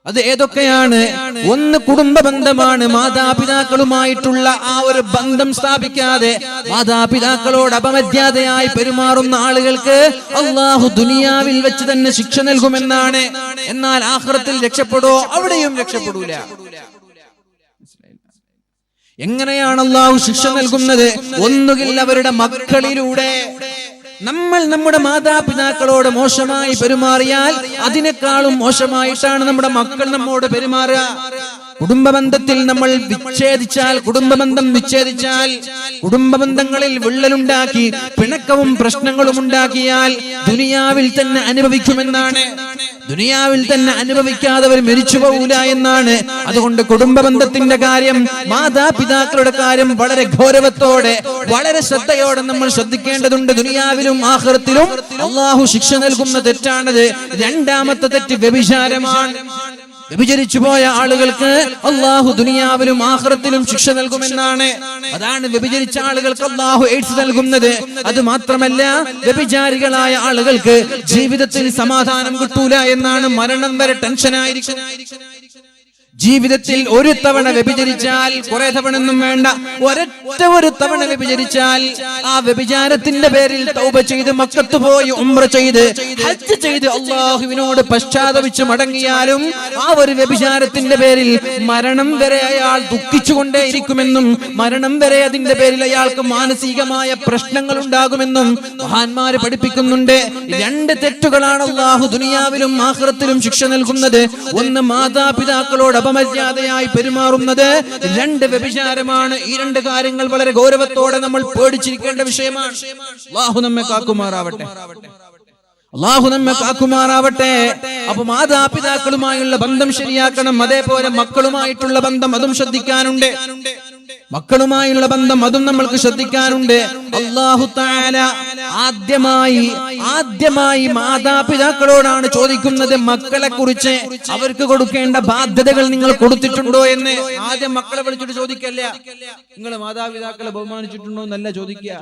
അത് ഏതൊക്കെയാണ്? ഒന്ന് കുടുംബ ബന്ധമാണ്. മാതാപിതാക്കളുമായിട്ടുള്ള ആ ഒരു ബന്ധം സ്ഥാപിക്കാതെ മാതാപിതാക്കളോട് അപമര്യാദയായി പെരുമാറുന്ന ആളുകൾക്ക് അള്ളാഹു ദുനിയാവിൽ വെച്ച് തന്നെ ശിക്ഷ നൽകുമെന്നാണ്. എന്നാൽ ആഖിറത്തിൽ രക്ഷപ്പെടുവോ? അവിടെയും രക്ഷപ്പെടൂല. എങ്ങനെയാണ് അള്ളാഹു ശിക്ഷ നൽകുന്നത്? ഒന്നുകിൽ അവരുടെ മക്കളിലൂടെ. നമ്മൾ നമ്മുടെ മാതാപിതാക്കളോട് മോശമായി പെരുമാറിയാൽ അതിനേക്കാളും മോശമായിട്ടാണ് നമ്മുടെ മക്കൾ നമ്മോട് പെരുമാറുക. കുടുംബബന്ധത്തിൽ നമ്മൾ വിച്ഛേദിച്ചാൽ, കുടുംബബന്ധം വിച്ഛേദിച്ചാൽ, കുടുംബബന്ധങ്ങളിൽ വിള്ളലുണ്ടാക്കി പിണക്കവും പ്രശ്നങ്ങളും ഉണ്ടാക്കിയാൽ ദുനിയാവിൽ തന്നെ അനുഭവിക്കുമെന്നാണ്. ദുനിയാവിൽ തന്നെ അനുഭവിക്കാത്തവർ മരിച്ചു പോകൂല എന്നാണ്. അതുകൊണ്ട് കുടുംബബന്ധത്തിന്റെ കാര്യം, മാതാപിതാക്കളുടെ കാര്യം വളരെ ഗൗരവത്തോടെ, വളരെ ശ്രദ്ധയോടെ നമ്മൾ ശ്രദ്ധിക്കേണ്ടതുണ്ട്. ദുനിയാവിലും ആഖിറത്തിലും അല്ലാഹു ശിക്ഷ നൽകുന്ന തെറ്റാണത്. രണ്ടാമത്തെ തെറ്റ് വ്യഭിചാരമാണ്. വ്യഭിചരിച്ചു പോയ ആളുകൾക്ക് അല്ലാഹു ദുനിയാവിലും ആഖിറത്തിലും ശിക്ഷ നൽകുമെന്നാണ്. അതാണ് വ്യഭിചരിച്ച ആളുകൾക്ക് അല്ലാഹു എയ്ഡ്സ് നൽകുന്നത്. അത് മാത്രമല്ല, വ്യഭിചാരികളായ ആളുകൾക്ക് ജീവിതത്തിൽ സമാധാനം കിട്ടൂല എന്നാണ്. മരണം വരെ ടെൻഷനായിരിക്കും. ജീവിതത്തിൽ ഒരു തവണ വ്യഭിചരിച്ചാൽ, കുറെ തവണ ഒന്നും വേണ്ട, ഒരു തവണ വ്യഭിചരിച്ചാൽ ആ വ്യഭിചാരത്തിന്റെ പേരിൽ തൗബ ചെയ്ത് മക്കത്ത് പോയി ഉംറ ചെയ്ത് ഹജ്ജ് ചെയ്ത് അല്ലാഹുവിനോട് പശ്ചാത്തപിച്ച് മടങ്ങിയാലും ആ ഒരു വ്യഭിചാരത്തിന്റെ പേരിൽ മരണം വരെ അയാൾ ദുഃഖിച്ചുകൊണ്ടേയിരിക്കുമെന്നും മരണം വരെ അതിന്റെ പേരിൽ അയാൾക്ക് മാനസികമായ പ്രശ്നങ്ങൾ ഉണ്ടാകുമെന്നും മഹാന്മാര് പഠിപ്പിക്കുന്നുണ്ട്. രണ്ട് തെറ്റുകളാണ് അല്ലാഹു ദുനിയാവിലും ആഖിറത്തിലും ശിക്ഷ നൽകുന്നത്. ഒന്ന് മാതാപിതാക്കളോട് അപമര്യാദയായി പെരുമാറുന്നത്, രണ്ട് വ്യഭിചാരമാണ്. ഈ രണ്ട് കാര്യങ്ങൾ വളരെ ഗൗരവത്തോടെ നമ്മൾ പേടിച്ചിരിക്കേണ്ട വിഷയമാണ്. അല്ലാഹു നമ്മെ കാക്കുമാറാവട്ടെ. അല്ലാഹു നമ്മെ കാക്കുമാറാവട്ടെ. അപ്പൊ മാതാപിതാക്കളുമായുള്ള ബന്ധം ശരിയാക്കണം. അതേപോലെ മക്കളുമായിട്ടുള്ള ബന്ധം അതും ശ്രദ്ധിക്കാനുണ്ട്. മക്കളുമായുള്ള ബന്ധം അതും നമ്മൾക്ക് ശ്രദ്ധിക്കാനുണ്ട്. അല്ലാഹു തആല ആദ്യമായി മാതാപിതാക്കളോടാണ് ചോദിക്കുന്നത് മക്കളെ കുറിച്ച്. അവർക്ക് കൊടുക്കേണ്ട ബാധ്യതകൾ നിങ്ങൾ കൊടുത്തിട്ടുണ്ടോ എന്ന്. ആദ്യം മക്കളെ വിളിച്ചിട്ട് ചോദിക്കല്ല, നിങ്ങൾ മാതാപിതാക്കളെ ബഹുമാനിച്ചിട്ടുണ്ടോ എന്നല്ല ചോദിക്കുക.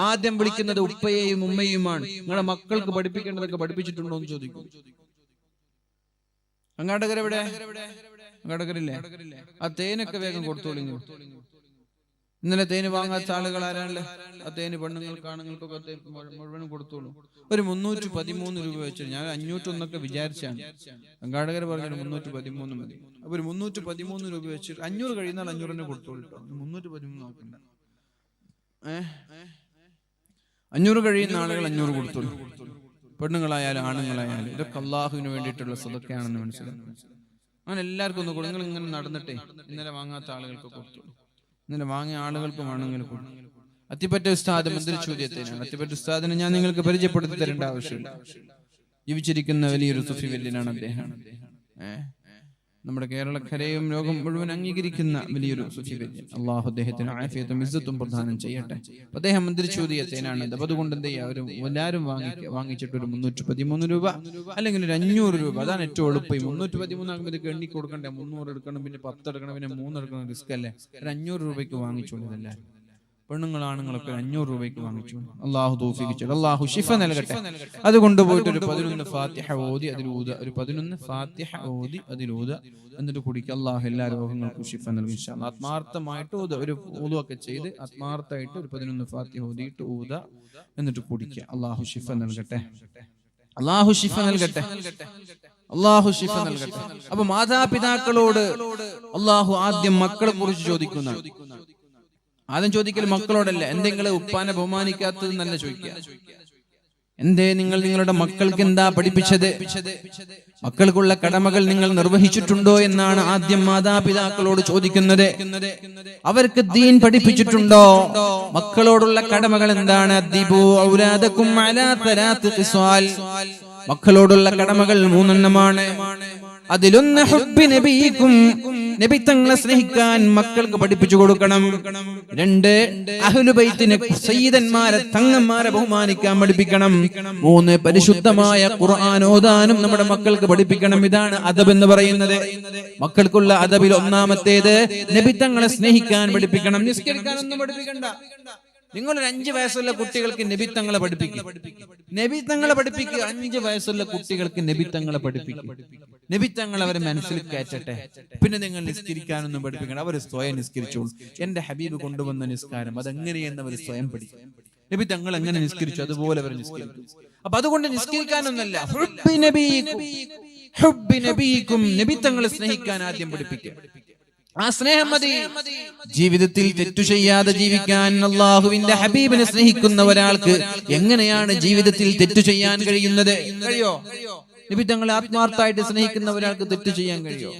ആദ്യം വിളിക്കുന്നത് ഉപ്പയെയും ഉമ്മയുമാണ്. നിങ്ങളുടെ മക്കൾക്ക് പഠിപ്പിക്കേണ്ടതൊക്കെ പഠിപ്പിച്ചിട്ടുണ്ടോ എന്ന് ചോദിക്കും. അങ്ങാടകരെവിടെ? അങ്ങാടകരില്ലേ? ആ തേനൊക്കെ വേഗം കൊടുത്തോളി. ഇന്നലെ തേന് വാങ്ങാത്ത ആളുകൾ ആരാണല്ലേ? ആ തേന് പെണ്ണുങ്ങൾക്ക് ആണുങ്ങൾക്കൊക്കെ മുഴുവനും കൊടുത്തോളൂ. ഒരു 313 രൂപ വെച്ചു. ഞാൻ 501 വിചാരിച്ചാണ്. അങ്ങാടകർ പറഞ്ഞത് 313 മതി. അപ്പൊ ഒരു 313 രൂപ വെച്ച് 500 കഴിയുന്നാൽ 500 കൊടുത്തോളൂ. 313 നോക്കണ്ട. 500 കഴിയുന്ന ആളുകൾ 500 കൊടുത്തോളൂ. പെണ്ണുങ്ങളായാലും ആണുങ്ങളായാലും ഇതൊക്കെ അള്ളാഹുവിന് വേണ്ടിയിട്ടുള്ള സദഖയാണെന്ന് മനസ്സിലാക്കും. അങ്ങനെ എല്ലാവർക്കും ഒന്ന് കൊടുങ്ങൾ. ഇങ്ങനെ നടന്നിട്ടേ ഇന്നലെ വാങ്ങാത്ത ആളുകൾക്ക് കൊടുത്തോളൂ. ഇന്നലെ വാങ്ങിയ ആളുകൾക്കും ആണുങ്ങൾക്കും. അത്തിപ്പറ്റ ഉസ്താദ് എന്തൊരു ചോദ്യത്തിനാണ്. അത്തിപ്പറ്റ ഉസ്താദിനെ ഞാൻ നിങ്ങൾക്ക് പരിചയപ്പെടുത്തി തരേണ്ട ആവശ്യമില്ല. ജീവിച്ചിരിക്കുന്ന വലിയൊരു സുഫി വല്യനാണ് അദ്ദേഹം. നമ്മുടെ കേരളക്കരയും ലോകം മുഴുവൻ അംഗീകരിക്കുന്ന വലിയൊരു സുഫി വല്യൻ. അള്ളാഹു അദ്ദേഹത്തിന് ആഫിയത്തും ഇസ്സത്തും പ്രദാനം ചെയ്യട്ടെ. അദ്ദേഹം എന്തൊരു ചോദ്യത്തിനാണ്. അതുകൊണ്ട് എന്ത് ചെയ്യുക, എല്ലാവരും വാങ്ങിച്ചിട്ട് ഒരു 313 രൂപ അല്ലെങ്കിൽ ഒരു 500 രൂപ. അതാണ് ഏറ്റവും എളുപ്പം. 313 ആകുമ്പോൾ ഇത് എണ്ണി കൊടുക്കണ്ടേ? 300 എടുക്കണം, പിന്നെ 10 എടുക്കണം, പിന്നെ 3 എടുക്കണം. റിസ്ക് അല്ലേ? ഒരു 500 രൂപയ്ക്ക് വാങ്ങിച്ചോളൂ. എല്ലാവരും പെണ്ണുങ്ങളാണുങ്ങളൊക്കെ 500 രൂപയ്ക്ക് വാങ്ങിച്ചു. അള്ളാഹു തൗഫീഖ് ചെയ്യട്ടെ. അള്ളാഹു ശിഫ നൽകട്ടെ. അതുകൊണ്ട് പോയിട്ട് ഒരു 11 ഫാത്തിഹ ഓതി അതിലൂത, ഒരു 11 ഫാത്തിഹ ഓതി അതിലൂത, എന്നിട്ട് കുടിക്കുക. അള്ളാഹു എല്ലാ രോഗങ്ങൾക്കും ശിഫ നൽകും ഇൻഷാ അല്ലാഹ്. ആത്മാർത്ഥമായിട്ട് ഒരു ഊതുവൊക്കെ ചെയ്ത് ആത്മാർത്ഥമായിട്ട് ഒരു 11 ഫാത്തിഹ ഓതിയിട്ട് ഊത, എന്നിട്ട് കുടിക്കുക. അള്ളാഹു ശിഫ നൽകട്ടെ. അള്ളാഹു ശിഫ നൽകട്ടെ. അള്ളാഹു ശിഫ നൽകട്ടെ. അപ്പൊ മാതാപിതാക്കളോട് അള്ളാഹു ആദ്യം മക്കളെ കുറിച്ച് ചോദിക്കുന്നതാണ്. ആദ്യം ചോദിക്കൽ മക്കളോടല്ല. എന്തെങ്കിലും ഉപ്പാനെ ബഹുമാനിക്കാത്തത് നല്ല ചോദിക്കുക. എന്തേ നിങ്ങൾ നിങ്ങളുടെ മക്കൾക്ക് എന്താ പഠിപ്പിച്ചത്? മക്കൾക്കുള്ള കടമകൾ നിങ്ങൾ നിർവഹിച്ചിട്ടുണ്ടോ എന്നാണ് ആദ്യം മാതാപിതാക്കളോട് ചോദിക്കുന്നത്. അവർക്ക് ദീൻ പഠിപ്പിച്ചിട്ടുണ്ടോ? മക്കളോടുള്ള കടമകൾ എന്താണ്? അദ്ദിബു ഔലാദകും അലാ തലാത്ത് ഖിസാൽ. മക്കളോടുള്ള കടമകൾ 3 എണ്ണമാണ്. അതിലൊന്ന് ഹുബ്ബി നബിയിക്കും, നബി തങ്ങളെ സ്നേഹിക്കാൻ മക്കൾക്ക് പഠിപ്പിച്ചു കൊടുക്കണം. 2 അഹ്ലു ബൈത്തിനെ, സയ്യിദന്മാരെ, തങ്ങന്മാരെ ബഹുമാനിക്കാൻ പഠിപ്പിക്കണം. 3 പരിശുദ്ധമായ ഖുർആൻ ഓതാനും നമ്മുടെ മക്കൾക്ക് പഠിപ്പിക്കണം. ഇതാണ് അദബ് എന്ന് പറയുന്നത്. മക്കൾക്കുള്ള അദബിൽ ഒന്നാമത്തേത് നബി തങ്ങളെ സ്നേഹിക്കാൻ പഠിപ്പിക്കണം. നിസ്കരിക്കാനൊന്നും പഠിപ്പിക്കണ്ട. നിങ്ങളൊരു 5 വയസ്സുള്ള കുട്ടികൾക്ക് നബിത്തങ്ങളെ പഠിപ്പിക്കുക. 5 വയസ്സുള്ള കുട്ടികൾക്ക് നബിത്തങ്ങളെ പഠിപ്പിക്കുക. നബിത്തങ്ങൾ അവരെ മനസ്സിൽ കയറ്റട്ടെ. പിന്നെ നിങ്ങൾ നിസ്കരിക്കാനൊന്നും പഠിപ്പിക്കണം. അവർ സ്വയം നിസ്കരിച്ചോളൂ. എന്റെ ഹബീബ് കൊണ്ടുവന്ന നിസ്കാരം അതെങ്ങനെയെന്ന് അവർ സ്വയം പഠിക്കും. നബിത്തങ്ങൾ എങ്ങനെ നിസ്കരിച്ചു അതുപോലെ അവർ നിസ്കരിക്കും. അപ്പൊ അതുകൊണ്ട് നിസ്കരിക്കാനൊന്നല്ല, നബിത്തങ്ങളെ സ്നേഹിക്കാൻ ആദ്യം പഠിപ്പിക്കുക. ആ സ്നേഹം മതി. ജീവിതത്തിൽ തെറ്റു ചെയ്യാതെ ജീവിക്കാൻ അള്ളാഹുവിന്റെ ഹബീബിനെ സ്നേഹിക്കുന്ന ഒരാൾക്ക് എങ്ങനെയാണ് ജീവിതത്തിൽ തെറ്റു ചെയ്യാൻ കഴിയുന്നത്? കഴിയോ? നബിത്തങ്ങളെ ആത്മാർത്ഥമായിട്ട് സ്നേഹിക്കുന്ന ഒരാൾക്ക് തെറ്റു ചെയ്യാൻ കഴിയോ?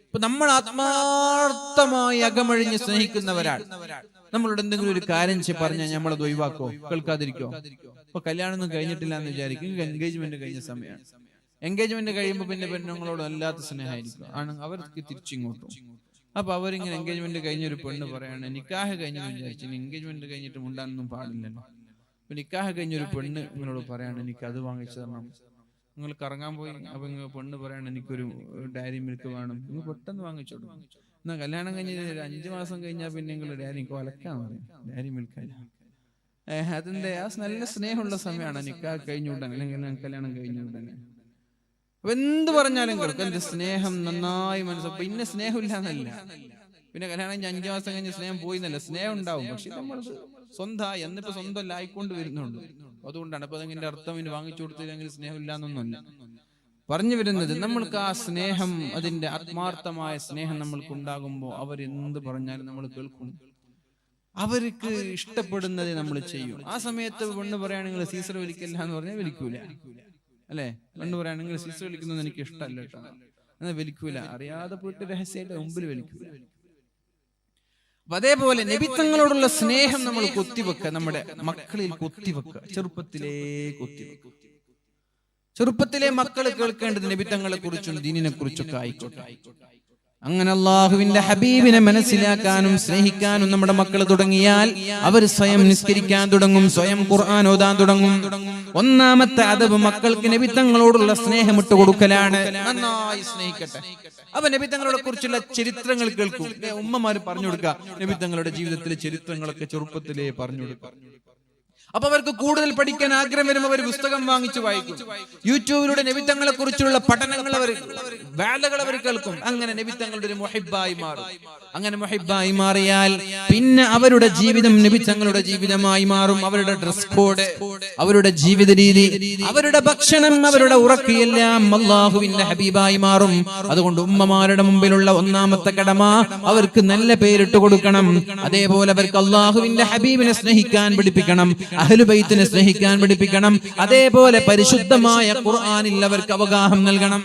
ഇപ്പൊ നമ്മൾ ആത്മാർത്ഥമായി അകമഴിഞ്ഞ് സ്നേഹിക്കുന്ന ഒരാൾ നമ്മളോട് എന്തെങ്കിലും ഒരു കാര്യം പറഞ്ഞാൽ നമ്മളത് ഒഴിവാക്കോ, കേൾക്കാതിരിക്കോ? ഇപ്പൊ കല്യാണം ഒന്നും കഴിഞ്ഞിട്ടില്ല എന്ന് വിചാരിക്കും, എൻഗേജ്മെന്റ് കഴിഞ്ഞ സമയമാണ്. എൻഗേജ്മെന്റ് കഴിയുമ്പോൾ പിന്നെ പെണ്ണുങ്ങളോട് വല്ലാത്ത സ്നേഹമായിരിക്കും. ആണ് അവർക്ക് തിരിച്ചിങ്ങോട്ടും. അപ്പൊ അവരിങ്ങനെ എൻഗേജ്മെന്റ് കഴിഞ്ഞൊരു പെണ്ണ് പറയാണ്, നിക്കാഹ് കഴിഞ്ഞെന്ന് വിചാരിച്ചു, എൻഗേജ്മെന്റ് കഴിഞ്ഞിട്ട് മുണ്ടാനൊന്നും പാടില്ലല്ലോ. അപ്പൊ നിക്കാഹ് കഴിഞ്ഞൊരു പെണ്ണ് നിങ്ങളോട് പറയാണ്, എനിക്ക് അത് വാങ്ങിച്ചു തരണം. നിങ്ങൾ കറങ്ങാൻ പോയി, അപ്പൊ പെണ്ണ് പറയാണ്, എനിക്കൊരു ഡയറി മിൽക്ക് വേണം. നിങ്ങൾ പെട്ടെന്ന് വാങ്ങിച്ചോളൂ. എന്നാ കല്യാണം കഴിഞ്ഞ് 5 മാസം കഴിഞ്ഞാൽ പിന്നെ നിങ്ങൾ ഡയറി കൊലക്കാൻ പറയും, ഡയറി മിൽക്കല്ല. അതിന്റെ ആ നല്ല സ്നേഹമുള്ള സമയമാണ് നിക്കാഹ് കഴിഞ്ഞുവിടാൻ, അല്ലെങ്കിൽ കല്യാണം കഴിഞ്ഞുവിടാൻ. അപ്പൊ എന്ത് പറഞ്ഞാലും കേൾക്കും. എന്റെ സ്നേഹം നന്നായി മനസ്സിലാക്കും. പിന്നെ സ്നേഹമില്ല എന്നല്ല, പിന്നെ കല്യാണം കഴിഞ്ഞ് 5 മാസം കഴിഞ്ഞ് സ്നേഹം പോയി എന്നല്ല, സ്നേഹം ഉണ്ടാവും. പക്ഷെ നമ്മൾ സ്വന്തമായി എന്നിപ്പോ സ്വന്തം ആയിക്കൊണ്ട് വരുന്നുണ്ട്. അതുകൊണ്ടാണ് അപ്പൊ അതിന്റെ അർത്ഥം ഇനി വാങ്ങിച്ചു കൊടുത്തില്ലെങ്കിൽ സ്നേഹമില്ല എന്നൊന്നുമല്ല പറഞ്ഞു വരുന്നത്. നമ്മൾക്ക് ആ സ്നേഹം, അതിന്റെ ആത്മാർത്ഥമായ സ്നേഹം നമ്മൾക്ക് ഉണ്ടാകുമ്പോൾ അവരെന്ത് പറഞ്ഞാലും നമ്മൾ കേൾക്കും. അവർക്ക് ഇഷ്ടപ്പെടുന്നതേ നമ്മൾ ചെയ്യും. ആ സമയത്ത് പെണ്ണ് പറയുകയാണെങ്കിൽ സീസർ വലിക്കല്ല എന്ന് പറഞ്ഞാൽ വലിക്കൂല, അല്ലെ? പെണ്ണ് പറയുകയാണെങ്കിൽ സീസർ വലിക്കുന്നത് എനിക്ക് ഇഷ്ടമല്ല കേട്ടോ, എന്നാൽ വലിക്കൂല. അറിയാതെ പോയിട്ട് രഹസ്യമായിട്ട് മുമ്പിൽ വലിക്കൂല. അതേപോലെ നബിത്തങ്ങളോടുള്ള സ്നേഹം നമ്മൾ കൊത്തിവെക്കുക, നമ്മുടെ മക്കളിൽ കൊത്തിവെക്കുക, ചെറുപ്പത്തിലേ കൊത്തിവെക്കുക. ചെറുപ്പത്തിലെ മക്കൾ കേൾക്കേണ്ടത് നബിത്തങ്ങളെ കുറിച്ചും ദീനിനെ കുറിച്ചൊക്കെ ആയിക്കോട്ടെ. അങ്ങനെ അള്ളാഹുവിന്റെ ഹബീബിനെ മനസ്സിലാക്കാനും സ്നേഹിക്കാനും നമ്മുടെ മക്കൾ തുടങ്ങിയാൽ അവർ സ്വയം നിസ്കരിക്കാൻ തുടങ്ങും, സ്വയം ഖുർആൻ ഓതാൻ തുടങ്ങും. ഒന്നാമത്തെ അദബ് മക്കൾക്ക് നബിത്തങ്ങളോടുള്ള സ്നേഹം ഇട്ട് കൊടുക്കലാണ്. നന്നായി സ്നേഹിക്കട്ടെ. അപ്പൊ നബിത്തങ്ങളെ കുറിച്ചുള്ള ചരിത്രങ്ങൾ കേൾക്കും. ഉമ്മമാര് പറഞ്ഞു കൊടുക്കുക, നബിത്തങ്ങളുടെ ജീവിതത്തിലെ ചരിത്രങ്ങളൊക്കെ ചെറുപ്പത്തിലേ പറഞ്ഞു കൊടുക്കുക. അപ്പൊ അവർക്ക് കൂടുതൽ പഠിക്കാൻ ആഗ്രഹം വരുമ്പോൾ അവർ പുസ്തകം വാങ്ങിച്ചു വായിക്കും. യൂട്യൂബിലൂടെ നബിത്തങ്ങളെ കുറിച്ചുള്ള പഠനങ്ങൾ അവർ, വേലകൾ അവർ കേൾക്കും. അങ്ങനെ നബിത്തങ്ങളുടെ ഒരു മുഹിബ്ബായി മാറും. അങ്ങനെ മുഹിബ്ബായി മാറിയാൽ പിന്നെ അവരുടെ ജീവിതം നബിത്തങ്ങളുടെ ജീവിതമായി മാറും. അവരുടെ ഡ്രസ് കോഡ്, അവരുടെ ജീവിത രീതി, അവരുടെ ഭക്ഷണം, അവരുടെ ഉറക്കയെല്ലാം അല്ലാഹുവിന്റെ ഹബീബായി മാറും. അതുകൊണ്ട് ഉമ്മമാരുടെ മുമ്പിലുള്ള ഒന്നാമത്തെ കടമ അവർക്ക് നല്ല പേരിട്ട് കൊടുക്കണം. അതേപോലെ അവർക്ക് അല്ലാഹുവിന്റെ ഹബീബിനെ സ്നേഹിക്കാൻ പഠിപ്പിക്കണം, അഹ്ലുബൈത്തിനെ സ്നേഹിക്കാൻ പഠിപ്പിക്കണം. അതേപോലെ പരിശുദ്ധമായ ഖുർആനിൽ അവർക്ക് അവഗാഹം നൽകണം.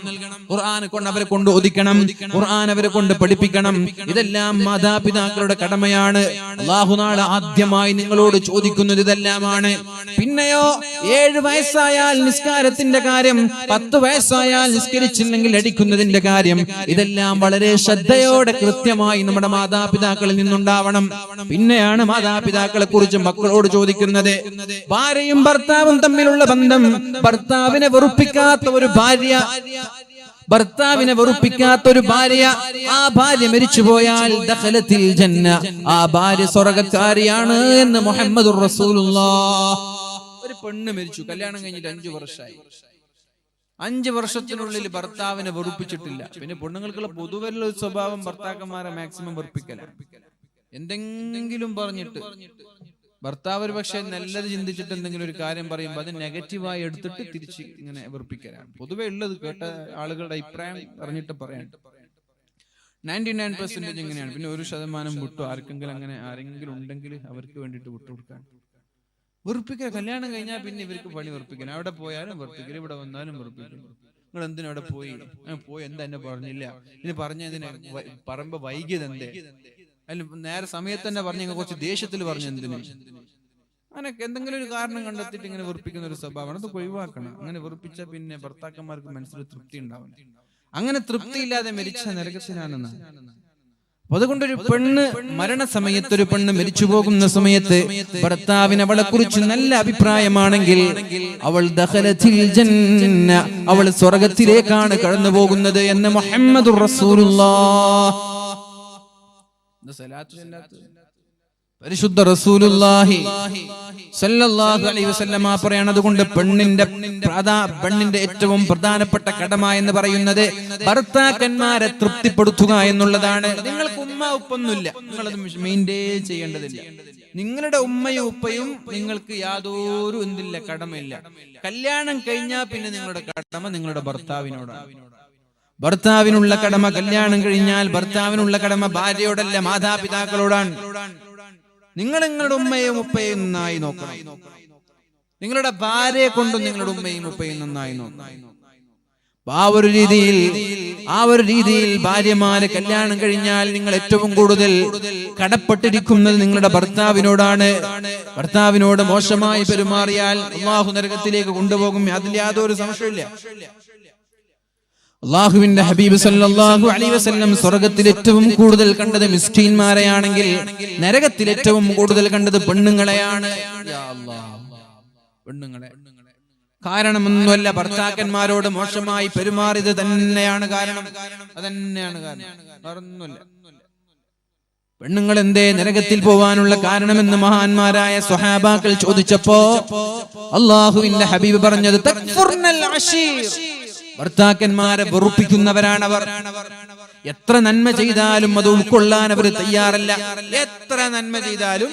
ഖുർആൻ കൊണ്ട് അവരെ കൊണ്ട് ഒതുക്കണം, ഖുർആൻ അവരെ കൊണ്ട് പഠിപ്പിക്കണം. ഇതെല്ലാം മാതാപിതാക്കളുടെ കടമയാണ്. അല്ലാഹു നാളെ ആദ്യമായി നിങ്ങളോട് ചോദിക്കുന്നത് ഇതെല്ലാമാണ്. പിന്നെയോ 7 വയസ്സായാൽ നിസ്കാരത്തിന്റെ കാര്യം, 10 വയസ്സായാൽ നിസ്കരിച്ചില്ലെങ്കിൽ അടിക്കുന്നതിന്റെ കാര്യം, ഇതെല്ലാം വളരെ ശ്രദ്ധയോടെ കൃത്യമായി നമ്മുടെ മാതാപിതാക്കളിൽ നിന്നുണ്ടാവണം. പിന്നെയാണ് മാതാപിതാക്കളെ കുറിച്ച് മക്കളോട് ചോദിക്കുന്നത്. ഭാര്യയും ഭർത്താവും തമ്മിലുള്ള ബന്ധം, ഭർത്താവിനെ വെറുപ്പിക്കാത്ത ഒരു ഭാര്യ, ഭർത്താവിനെ വെറുപ്പിക്കാത്ത ഒരു ഭാര്യ, ആ ഭാര്യ മരിച്ചുപോയാൽ ദഖലത്തിൽ ജന്ന, ആ ഭാര്യ സ്വർഗ്ഗക്കാരിയാണ് എന്ന് മുഹമ്മദുർ റസൂലുള്ളാഹ്. ഒരു പെണ്ണ് മരിച്ചു, കല്യാണം കഴിഞ്ഞിട്ട് 5 വർഷമായി. 5 വർഷത്തിനുള്ളിൽ ഭർത്താവിനെ വെറുപ്പിച്ചിട്ടില്ല. പിന്നെ പെണ്ണുങ്ങൾക്കുള്ള പൊതുവെയുള്ള ഒരു സ്വഭാവം ഭർത്താക്കന്മാരെ മാക്സിമം വെറുപ്പിക്കലാണ്. എന്തെങ്കിലും പറഞ്ഞിട്ട് ഭർത്താവ് ഒരു പക്ഷെ നല്ലത് ചിന്തിച്ചിട്ട് എന്തെങ്കിലും ഒരു കാര്യം പറയുമ്പോൾ അത് നെഗറ്റീവായി എടുത്തിട്ട് തിരിച്ച് ഇങ്ങനെ വെറുപ്പിക്കലാണ് പൊതുവെ ഉള്ളത്. കേട്ട ആളുകളുടെ അഭിപ്രായം പറഞ്ഞിട്ട് പറയാൻ 99% ഇങ്ങനെയാണ്. പിന്നെ 1% വിട്ടു ആർക്കെങ്കിലും, അങ്ങനെ ആരെങ്കിലും ഉണ്ടെങ്കിൽ അവർക്ക് വേണ്ടിയിട്ട് വിട്ടുകൊടുക്കാൻ. വെറുപ്പിക്കുക, കല്യാണം കഴിഞ്ഞാൽ പിന്നെ ഇവർക്ക് പണി വെറുപ്പിക്കണം. അവിടെ പോയാലും വെറുപ്പിക്കൽ, ഇവിടെ വന്നാലും വെറുപ്പിക്കും. നിങ്ങൾ എന്തിനാ അവിടെ പോയി? എന്താ എന്നെ പറഞ്ഞില്ല, ഇനി പറഞ്ഞതിന് പറയുമ്പോ വൈകിയത് എന്തേ, അതിൽ നേരെ സമയത്ത് തന്നെ പറഞ്ഞ കുറച്ച് ദേഷ്യത്തിൽ പറഞ്ഞു എന്തിനു, അങ്ങനെ എന്തെങ്കിലും ഒരു കാരണം കണ്ടെത്തിയിട്ട് ഇങ്ങനെ വെറുപ്പിക്കുന്ന ഒരു സ്വഭാവമാണ്. അത് ഒഴിവാക്കണം. അങ്ങനെ വെറുപ്പിച്ച പിന്നെ ഭർത്താക്കന്മാർക്ക് മനസ്സിൽ തൃപ്തി ഉണ്ടാവില്ല. അങ്ങനെ തൃപ്തിയില്ലാതെ മരിച്ച നരകത്തിനാണെന്ന്. അതുകൊണ്ടൊരു പെണ്ണ് മരണസമയത്ത്, ഒരു പെണ്ണ് മരിച്ചു പോകുന്ന സമയത്ത് ഭർത്താവിന് അവളെ കുറിച്ച് നല്ല അഭിപ്രായമാണെങ്കിൽ അവൾ ദഖലത്തിൽ ജന്ന, അവൾ സ്വർഗ്ഗത്തിലേക്കാണ് കടന്നു പോകുന്നത് എന്ന് മുഹമ്മദുർ റസൂലുള്ളാഹ്. പരിശുദ്ധ റസൂലുള്ളാഹി സല്ലല്ലാഹു അലൈഹി വസല്ലമ പറയാണ്, അതുകൊണ്ട് പെണ്ണിന്റെ ഏറ്റവും പ്രധാനപ്പെട്ട കടമ എന്ന് പറയുന്നത് ഭർത്താക്കന്മാരെ തൃപ്തിപ്പെടുത്തുക എന്നുള്ളതാണ്. നിങ്ങൾക്ക് ഉമ്മ ഉപ്പൊന്നുമില്ല, നിങ്ങളത് മെയിൻറ്റെയിൻ ചെയ്യേണ്ടതില്ല. നിങ്ങളുടെ ഉമ്മയും ഉപ്പയും നിങ്ങൾക്ക് യാതൊരു എന്തില്ല, കടമയില്ല. കല്യാണം കഴിഞ്ഞാൽ പിന്നെ നിങ്ങളുടെ കടമ നിങ്ങളുടെ ഭർത്താവിനോടാണ്. ഭർത്താവിനുള്ള കടമ കല്യാണം കഴിഞ്ഞാൽ ഭർത്താവിനുള്ള കടമ ഭാര്യയോടല്ല, മാതാപിതാക്കളോടാണ്. നിങ്ങൾ നിങ്ങളുടെ ഉമ്മയും ഉപ്പയും നന്നായി നോക്കണം. നിങ്ങളുടെ ഭാര്യയെ കൊണ്ടും നിങ്ങളുടെ ഉമ്മയും ഉപ്പയും നന്നായി നോക്കണം. ആ ഒരു രീതിയിൽ ഭാര്യമാരെ കല്യാണം കഴിഞ്ഞാൽ നിങ്ങൾ ഏറ്റവും കൂടുതൽ കടപ്പെട്ടിരിക്കുന്നത് നിങ്ങളുടെ ഭർത്താവിനോടാണ്. ഭർത്താവിനോട് മോശമായി പെരുമാറിയാൽ അല്ലാഹു നരകത്തിലേക്ക് കൊണ്ടുപോകും, അതിൽ യാതൊരു സംശയമില്ല. അല്ലാഹുവിന്റെ ഹബീബ് സല്ലല്ലാഹു അലൈഹി വസല്ലം സ്വർഗ്ഗത്തിൽ ഏറ്റവും കൂടുതൽ കണ്ടത് മിസ്കീന്മാരെയാണെങ്കിൽ നരകത്തിൽ ഏറ്റവും കൂടുതൽ കണ്ടത് പെണ്ണുങ്ങളെയാണ്. യാ അല്ലാഹ്, പെണ്ണുങ്ങളെ. കാരണമൊന്നുമല്ല, ഭർത്താക്കന്മാരോട് മോശമായി പെരുമാറിയത് തന്നെയാണ് കാരണം. അതന്നെയാണ് കാരണം, വേറൊന്നുമല്ല. പെണ്ണുങ്ങൾ എന്തേ നരകത്തിൽ പോവാനുള്ള കാരണമെന്ന് മഹാന്മാരായ സ്വഹാബാക്കൾ ചോദിച്ചപ്പോ അല്ലാഹുവിന്റെ ഹബീബ് പറഞ്ഞത് തക്ഫുർനൽ അശീർ, ഭർത്താക്കന്മാരെ വെറുപ്പിക്കുന്നവരാണവർ. എത്ര നന്മ ചെയ്താലും അത് ഉൾക്കൊള്ളാൻ അവർ തയ്യാറല്ല. എത്ര നന്മ ചെയ്താലും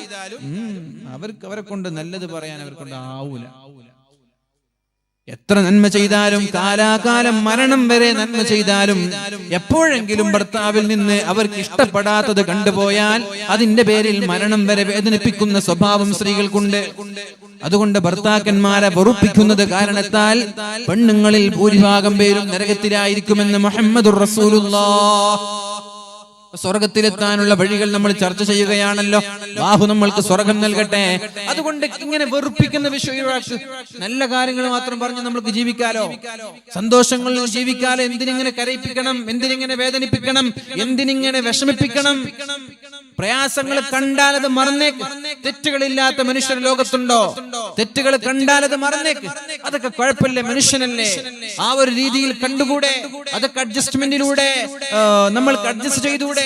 അവരെ കൊണ്ട് നല്ലത് പറയാൻ അവരെ കൊണ്ട് ആവൂല. എത്ര നന്മ ചെയ്താലും, കാലാകാലം മരണം വരെ നന്മ ചെയ്താലും, എപ്പോഴെങ്കിലും ഭർത്താവിൽ നിന്ന് അവർക്ക് ഇഷ്ടപ്പെടാത്തത് കണ്ടുപോയാൽ അതിന്റെ പേരിൽ മരണം വരെ വേദനിപ്പിക്കുന്ന സ്വഭാവം സ്ത്രീകൾക്കുണ്ട്. അതുകൊണ്ട് ഭർത്താക്കന്മാരെ വെറുപ്പിക്കുന്നത് കാരണത്താൽ പെണ്ണുങ്ങളിൽ ഭൂരിഭാഗം പേരും നരകത്തിലായിരിക്കുമെന്ന് മുഹമ്മദുർ റസൂലുള്ളാഹ്. സ്വർഗത്തിലെത്താനുള്ള വഴികൾ നമ്മൾ ചർച്ച ചെയ്യുകയാണല്ലോ. അല്ലാഹു നമ്മൾക്ക് സ്വർഗം നൽകട്ടെ. അതുകൊണ്ട് ഇങ്ങനെ വെറുപ്പിക്കുന്ന വിഷയം, നല്ല കാര്യങ്ങൾ മാത്രം പറഞ്ഞ് നമ്മൾക്ക് ജീവിക്കാലോ, സന്തോഷങ്ങളിൽ ജീവിക്കാലോ. എന്തിനിങ്ങനെ കരയിപ്പിക്കണം, എന്തിനിങ്ങനെ വേദനിപ്പിക്കണം, എന്തിനിങ്ങനെ വിഷമിപ്പിക്കണം? പ്രയാസങ്ങൾ കണ്ടാൽ അത് മറന്നേക്ക്. തെറ്റുകളില്ലാത്ത മനുഷ്യർ ലോകത്തുണ്ടോ? തെറ്റുകൾ കണ്ടാൽ അത് മറന്നേക്ക്. അതൊക്കെ കുഴപ്പമില്ല, മനുഷ്യനല്ലേ. ആ ഒരു രീതിയിൽ കണ്ടുകൂടെ? അതൊക്കെ അഡ്ജസ്റ്റ്മെന്റിലൂടെ നമ്മൾക്ക് അഡ്ജസ്റ്റ് ചെയ്തുകൂടെ?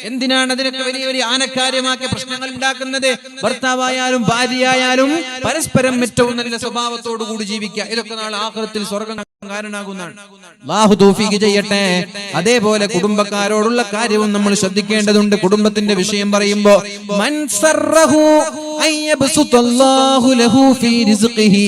എന്തിനാണ് അതിനൊക്കെ വലിയ വലിയ ആനക്കാര്യമാക്കിയ പ്രശ്നങ്ങൾ ഉണ്ടാക്കുന്നത്? ഭർത്താവായാലും ഭാര്യയായാലും പരസ്പരം ഏറ്റവും നല്ല സ്വഭാവത്തോടു കൂടി ജീവിക്കുക. ഇതൊക്കെ നാളെ ആഖിറത്തിൽ സ്വർഗ്ഗം കാരണമാകുന്നതാണ്. അല്ലാഹു തൗഫീഖ് ചെയ്യട്ടെ. അതേപോലെ കുടുംബക്കാരോടുള്ള കാര്യവും നമ്മൾ ശ്രദ്ധിക്കേണ്ടതുണ്ട്. കുടുംബത്തിന്റെ വിഷയം പറയുമ്പോ മൻ സറഹു അയ്യബ്സുതല്ലാഹു ലഹു ഫീ റിസ്ഖിഹി,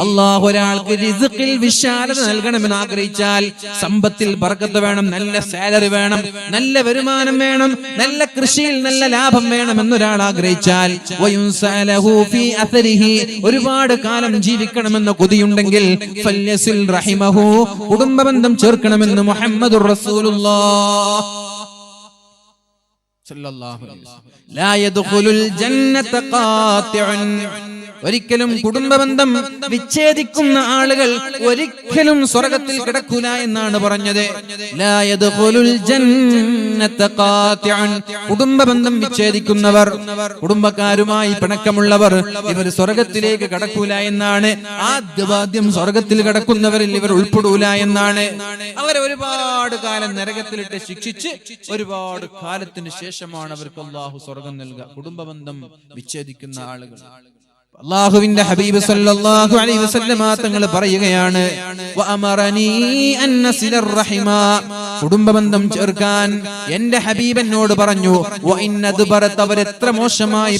അല്ലാഹു ഒരാൾക്ക് റിസ്ഖിൽ വിശാലത നൽകണമെന്ന് ആഗ്രഹിച്ചാൽ, സമ്പത്തിൽ ബർക്കത്ത് വേണം, നല്ല സാലറി വേണം, നല്ല വരുമാനം വേണം, നല്ല കൃഷിയിൽ നല്ല ലാഭം വേണം എന്നൊരാൾ ആഗ്രഹിച്ചാൽ, വയുൻസലഹു ഫീ അഥരിഹി, ഒരുപാട് കാലം ജീവിക്കണമെന്ന കൊതിയുണ്ടെങ്കിൽ ഫല്യസിൽ റഹിമഹു, കുടുംബബന്ധം ചേർക്കണമെന്ന് മുഹമ്മദുർ റസൂലുള്ളാഹ് സല്ലല്ലാഹു അലൈഹി വസല്ലം. ലാ യദ്ഖുലുൽ ജന്നത ഖാതിഉൻ, ഒരിക്കലും കുടുംബബന്ധം വിച്ഛേദിക്കുന്ന ആളുകൾ ഒരിക്കലും സ്വർഗ്ഗത്തിൽ കിടക്കൂല എന്നാണ് പറഞ്ഞത്. ലാ യദ്ഖുലുൽ ജന്നത ഖാതിഉൻ, കുടുംബബന്ധം വിച്ഛേദിക്കുന്നവർ, കുടുംബക്കാരുമായി പിണക്കമുള്ളവർ, ഇവർ സ്വർഗ്ഗത്തിലേക്ക് കടക്കൂല എന്നാണ്. ആദ്യം സ്വർഗ്ഗത്തിൽ കടക്കുന്നവരിൽ ഇവർ ഉൾപ്പെടൂല എന്നാണ്. അവരെ ഒരുപാട് കാലം നരകത്തിലിട്ട് ശിക്ഷിച്ച് ഒരുപാട് കാലത്തിന് ശേഷമാണ് അവർക്ക് അല്ലാഹു സ്വർഗ്ഗം നൽകുക. കുടുംബബന്ധം വിച്ഛേദിക്കുന്ന ആളുകൾ. അല്ലാഹുവിന്റെ ഹബീബ് സല്ലല്ലാഹു അലൈഹി വസല്ലമ തങ്ങൾ പറയുകയാണ്, വഅമറനി അൻ നസിലർ റഹിമ, കുടുംബബന്ധം ചേർക്കാൻ എന്റെ ഹബീബ് എന്നോട് പറഞ്ഞു. വഇന്നദ്ബറത, അവരെത്ര മോശമായി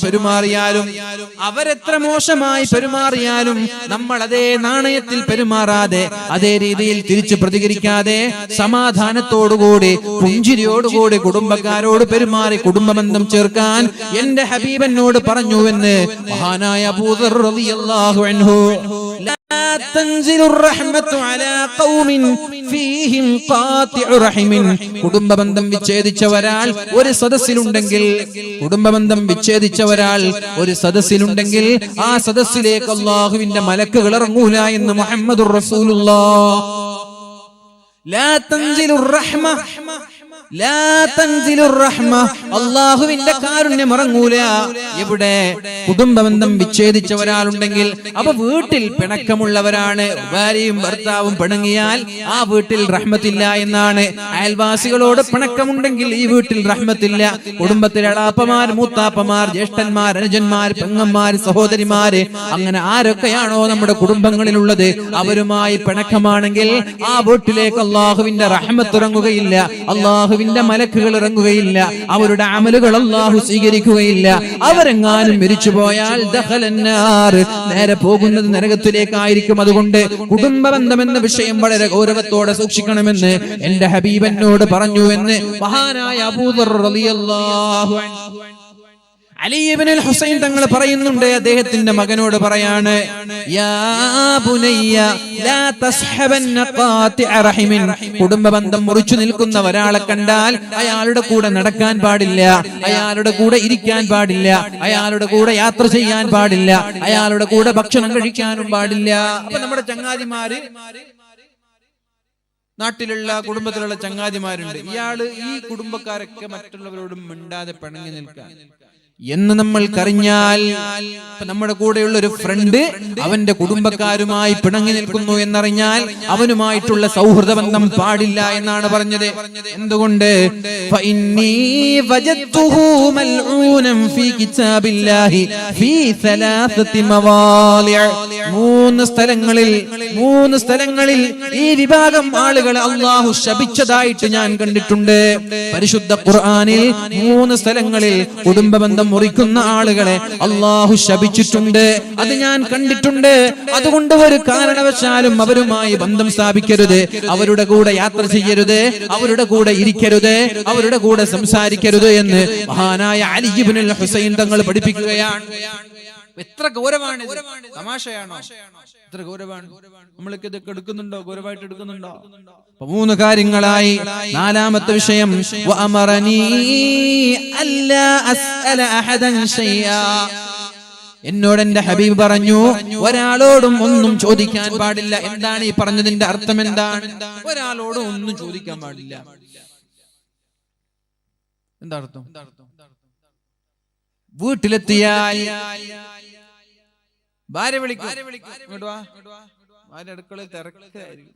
പെരുമാറിയാലും നമ്മൾ അതേ നാണയത്തിൽ പെരുമാറാതെ, അതേ രീതിയിൽ തിരിച്ചു പ്രതികരിക്കാതെ, സമാധാനത്തോടുകൂടി പുഞ്ചിരിയോടുകൂടി കുടുംബക്കാരോട് പെരുമാറി കുടുംബബന്ധം ചേർക്കാൻ എന്റെ ഹബീബ് എന്നോട് പറഞ്ഞു എന്ന് മഹാനായ അബൂ ദർ റളിയല്ലാഹു അൻഹു. ലാ തൻസിലുർ റഹ്മത്തു അലാ ഖൗമിൻ ഫീഹിം ഖാതിഉ റഹിമിൻ, കുടുംബബന്ധം വിച്ഛേദിച്ച ഒരാൾ ഒരു സദസ്സിലുണ്ടെങ്കിൽ, കുടുംബബന്ധം വിച്ഛേദിച്ച ഒരാൾ ഒരു സദസ്സിലുണ്ടെങ്കിൽ ആ സദസ്സിലേക്ക് അല്ലാഹുവിന്റെ മലക്കുകൾ ഇറങ്ങൂല എന്ന് മുഹമ്മദുർ റസൂലുള്ളാഹ്. ലാ തൻസിലുർ റഹ്മ, ലാ തൻസിലുർ റഹ്മ, അല്ലാഹുവിന്റെ കാരുണ്യം ഇറങ്ങൂല. എവിടെ കുടുംബബന്ധം വിച്ഛേദിച്ച ഒരാളുണ്ടെങ്കിൽ അപ്പൊ വീട്ടിൽ പിണക്കമുള്ളവരാണ്. ഭാര്യയും ഭർത്താവും പിണങ്ങിയാൽ ആ വീട്ടിൽ റഹ്മത്തില്ല എന്നാണ്. അയൽവാസികളോട് പിണക്കമുണ്ടെങ്കിൽ ഈ വീട്ടിൽ റഹ്മത്തില്ല. കുടുംബത്തിലെ അളാപ്പമാർ, മൂത്താപ്പമാർ, ജ്യേഷ്ഠന്മാർ, അനുജന്മാർ, പെങ്ങന്മാർ, സഹോദരിമാര്, അങ്ങനെ ആരൊക്കെയാണോ നമ്മുടെ കുടുംബങ്ങളിലുള്ളത് അവരുമായി പിണക്കമാണെങ്കിൽ ആ വീട്ടിലേക്ക് അല്ലാഹുവിന്റെ റഹ്മത്ത് ഇറങ്ങുകയില്ല, അല്ലാഹുവിന്റെ മലക്കുകൾ ഇറങ്ങുകയില്ല, അവരുടെ അമലുകൾ അല്ലാഹു സ്വീകരിക്കുകയില്ല. അവരെങ്ങാനും മരിച്ചു പോയാൽ ദഖലന്നാർ, നേരെ പോകുന്നത് നരകത്തിലേക്കായിരിക്കും. അതുകൊണ്ട് കുടുംബ ബന്ധം എന്ന വിഷയം വളരെ ഗൗരവത്തോടെ സൂക്ഷിക്കണമെന്ന് എന്റെ ഹബീബ് എന്നോട് പറഞ്ഞു എന്ന് മഹാനായ അബൂദർ റളിയല്ലാഹു അൻഹു അലി ഇബ്നുൽ ഹുസൈൻ തങ്ങൾ പറയുന്നുണ്ട്. അദ്ദേഹത്തിന്റെ മകനോട് പറയാണ്, യാ ബുനയ്യ ലാ തസ്ഹബന്ന ഖാതിഅ റഹിമിൻ, കുടുംബ ബന്ധം മുറിച്ചു നിൽക്കുന്ന ഒരാളെ കണ്ടാൽ അയാളുടെ കൂടെ നടക്കാൻ പാടില്ല, അയാളുടെ കൂടെ ഇരിക്കാൻ പാടില്ല, അയാളുടെ കൂടെ യാത്ര ചെയ്യാൻ പാടില്ല, അയാളുടെ കൂടെ ഭക്ഷണം കഴിക്കാനും പാടില്ല. അപ്പൊ നമ്മുടെ ചങ്ങാതിമാര്, നാട്ടിലുള്ള കുടുംബത്തിലുള്ള ചങ്ങാതിമാരുണ്ട്, ഇയാള് ഈ കുടുംബക്കാരൊക്കെ മറ്റുള്ളവരോടും മിണ്ടാതെ പിണങ്ങി നിൽക്കാൻ എന്ന് നമ്മൾക്കറിഞ്ഞാൽ, നമ്മുടെ കൂടെയുള്ള ഒരു ഫ്രണ്ട് അവന്റെ കുടുംബക്കാരുമായി പിണങ്ങി നിൽക്കുന്നു എന്നറിഞ്ഞാൽ അവനുമായിട്ടുള്ള സൗഹൃദ ബന്ധം പാടില്ല എന്നാണ് പറഞ്ഞത്. എന്തുകൊണ്ട്? ഫഇന്നീ വജദ്തുഹു മൽഊനൻ ഫീ കിതാബില്ലാഹി ഫീ സലാസതി മവാളിഅ, മൂന്ന് സ്ഥലങ്ങളിൽ ഈ വിഭാഗം ആളുകളെ അല്ലാഹു ശപിച്ചതായിട്ട് ഞാൻ കണ്ടിട്ടുണ്ട്. പരിശുദ്ധ ഖുർആനിൽ 3 സ്ഥലങ്ങളിൽ കുടുംബ ബന്ധം മുറിക്കുന്ന ആളുകളെ അല്ലാഹു ശപിച്ചിട്ടുണ്ട്. അത് ഞാൻ കണ്ടിട്ടുണ്ട്. അതുകൊണ്ട് ഒരു കാരണവശാലും അവരുമായി ബന്ധം സ്ഥാപിക്കരുത്, അവരുടെ കൂടെ യാത്ര ചെയ്യരുത്, അവരുടെ കൂടെ ഇരിക്കരുത്, അവരുടെ കൂടെ സംസാരിക്കരുത് എന്ന് മഹാനായ അലി ഇബ്നുൽ ഹുസൈൻ തങ്ങൾ പഠിപ്പിക്കുകയാണ്. എത്ര ഗൗരവമാണ്! തമാശയാണോ? എത്ര ഗൗരവമാണ്! നമ്മൾക്ക് ഇതൊക്കെ എടുക്കുന്നുണ്ടോ? ഗൗരവമായിട്ട് എടുക്കുന്നുണ്ടോ? 3 കാര്യങ്ങളായി. 4ാമത്തെ വിഷയം, വഅമറനീ അല്ലാ അസ്അല അഹദൻ ശൈആ, എന്നോട് എന്റെ ഹബീബ് പറഞ്ഞു ഒരാളോടും ഒന്നും ചോദിക്കാൻ പാടില്ല. എന്താണ് ഈ പറഞ്ഞതിന്റെ അർത്ഥം? എന്താണ്? ഒരാളോടും ഒന്നും ചോദിക്കാൻ പാടില്ല. എന്താ അർത്ഥം? വീട്ടിലെത്തിയാൽ ഭാര്യ വിളിക്കും, ഇങ്ങോട്ട് വാ. ഭാര്യ അടുക്കളയിൽ തിരക്കായിരിക്കും.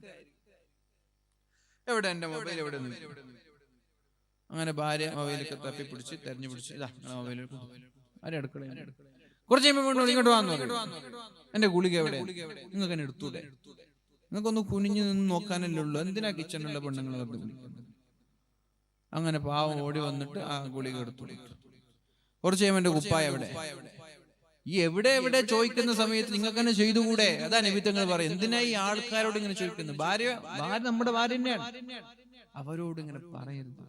എവിടെ എന്റെ മൊബൈൽ? എവിടെ? അങ്ങനെ ഭാര്യ മൊബൈലൊക്കെ തപ്പി പിടിച്ച് തെരഞ്ഞു പിടിച്ച് ഇതാ മൊബൈൽ. ഭാര്യ അടുക്കളയിൽ. കുറച്ച് കഴിയുമ്പോൾ ഇങ്ങോട്ട് വാന്ന് പറയും, എന്റെ ഗുളിക എവിടെ? നിങ്ങൾക്ക് എന്നെ എടുത്തൂടെ? നിങ്ങൾക്കൊന്ന് കുനിഞ്ഞു നിന്ന് നോക്കാനല്ലേ ഉള്ളൂ, എന്തിനാ കിച്ചണിലുള്ള പെണ്ണുങ്ങൾ വിളിക്കുന്നത്? അങ്ങനെ പാവം ഓടി വന്നിട്ട് ആ ഗുളിക എടുത്തു. കുറച്ച് കഴിയുമ്പോൾ എന്റെ കുപ്പായ എവിടെ? ഈ എവിടെ ചോദിക്കുന്ന സമയത്ത് നിങ്ങൾക്ക് തന്നെ ചെയ്തുകൂടെ? അതാ നബി തങ്ങൾ പറയും, എന്തിനാ ഈ ആൾക്കാരോട് ഇങ്ങനെ ചോദിക്കുന്നത്? ഭാര്യ നമ്മുടെ ഭാര്യ തന്നെയാണ്, അവരോട് ഇങ്ങനെ പറയരുത്.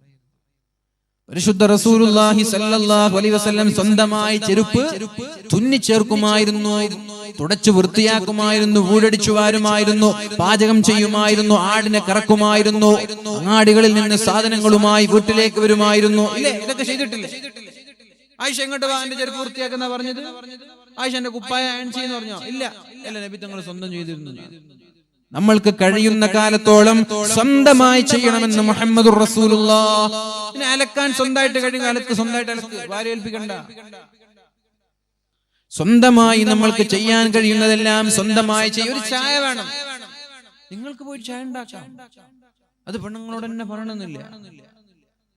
പരിശുദ്ധ റസൂലുള്ളാഹി സ്വല്ലല്ലാഹു അലൈഹി വസല്ലം സ്വന്തമായി ചെരുപ്പ് തുന്നിച്ചേർക്കുമായിരുന്നു, തുടച്ചു വൃത്തിയാക്കുമായിരുന്നു, വീടടിച്ചു വാരുമായിരുന്നു, പാചകം ചെയ്യുമായിരുന്നു, ആടിനെ കറക്കുമായിരുന്നു, അങ്ങാടികളിൽ നിന്ന് സാധനങ്ങളുമായി വീട്ടിലേക്ക് വരുമായിരുന്നു. ഇല്ലേ? ഇതൊക്കെ ചെയ്തിട്ടില്ലേ? ആയിഷ എങ്ങോട്ട് വാ, എന്റെ ചെരുപ്പ് വൃത്തിയാക്കുന്ന പറഞ്ഞത്? ആയിഷ എന്റെ കുപ്പായ അയൺ ചെയ്യുന്ന പറഞ്ഞോ? ഇല്ല. നബി തങ്ങൾ സ്വന്തം ചെയ്തിരുന്നു. നമ്മൾക്ക് കഴിയുന്ന കാലത്തോളം സ്വന്തമായി ചെയ്യണമെന്ന് മുഹമ്മദുർ റസൂലുള്ളാഹ്. പിന്നെ അലക്കാൻ സ്വന്തമായിട്ട് കഴിയുന്ന അലക്ക് സ്വന്തമായിട്ട് അലക്ക്, ഭാര്യ ഏൽപ്പിക്കണ്ട. സ്വന്തമായി നമ്മൾക്ക് ചെയ്യാൻ കഴിയുന്നതെല്ലാം സ്വന്തമായി ചെയ്യും. ഒരു ചായ വേണം, നിങ്ങൾക്ക് പോയി ചായ ഉണ്ടാക്കാം. അത് പെണ്ണുങ്ങളോട് തന്നെ പറയണമെന്നില്ല.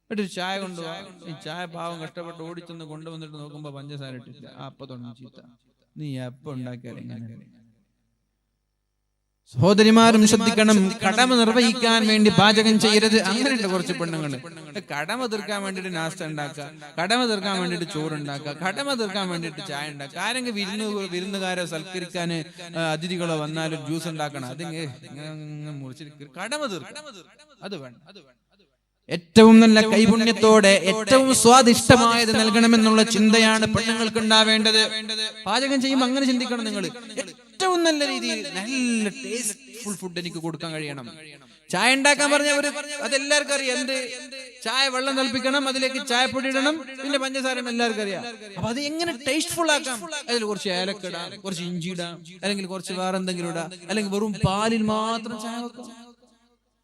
ഒരു ചായ കൊണ്ടുപോവാ. ഈ ചായ പാവം കഷ്ടപ്പെട്ട് ഓടിച്ചെന്ന് കൊണ്ടുവന്നിട്ട് നോക്കുമ്പോ പഞ്ചസാര ഇട്ടില്ല. അപ്പൊ തുടങ്ങി ചീത്ത, നീ എപ്പോ ഉണ്ടാക്കിയാൽ എങ്ങനെ? സഹോദരിമാരും ശ്രദ്ധിക്കണം, കടമ നിർവഹിക്കാൻ വേണ്ടി പാചകം ചെയ്യരുത്. അങ്ങനെയുണ്ട് കുറച്ച് പെണ്ണുങ്ങള്, കടമ തീർക്കാൻ വേണ്ടിട്ട് നാസ്ത ഉണ്ടാക്കുക, കടമ തീർക്കാൻ വേണ്ടിട്ട് ചോറുണ്ടാക്കുക, കടമ തീർക്കാൻ വേണ്ടിട്ട് ചായ ഉണ്ടാക്കുക. ആരെങ്കിലും വിരുന്നുകാരെ സൽക്കരിക്കാന് അതിഥികളോ വന്നാലും ജ്യൂസ് ഉണ്ടാക്കണം, അത് മുറിച്ചിട്ട് കടമ തീർക്കണം. അത് വേണം. ഏറ്റവും നല്ല കൈപുണ്യത്തോടെ ഏറ്റവും സ്വാദിഷ്ടമായത് നൽകണമെന്നുള്ള ചിന്തയാണ് പെണ്ണുങ്ങൾക്ക് ഉണ്ടാവേണ്ടത്. പാചകം ചെയ്യുമ്പോൾ അങ്ങനെ ചിന്തിക്കണം. നിങ്ങൾ ഏറ്റവും നല്ല രീതിയിൽ നല്ല ടേസ്റ്റ്ഫുൾ ഫുഡ് എനിക്ക് കൊടുക്കാൻ കഴിയണം. ചായ ഉണ്ടാക്കാൻ പറഞ്ഞവര് അതെല്ലാവർക്കും അറിയാം. എന്ത് ചായ വെള്ളം തിളപ്പിക്കണം, അതിലേക്ക് ചായപ്പൊടി ഇടണം, പിന്നെ പഞ്ചസാര എല്ലാവർക്കും അറിയാം. അപ്പൊ അത് എങ്ങനെ ടേസ്റ്റ്ഫുൾ ആക്കാം? അതിൽ കുറച്ച് ഏലക്ക ഇടാം, കുറച്ച് ഇഞ്ചി ഇടാം, അല്ലെങ്കിൽ കുറച്ച് വേറെ എന്തെങ്കിലും ഇടാം, അല്ലെങ്കിൽ വെറും പാലിൽ മാത്രം ചായ വെക്കാം.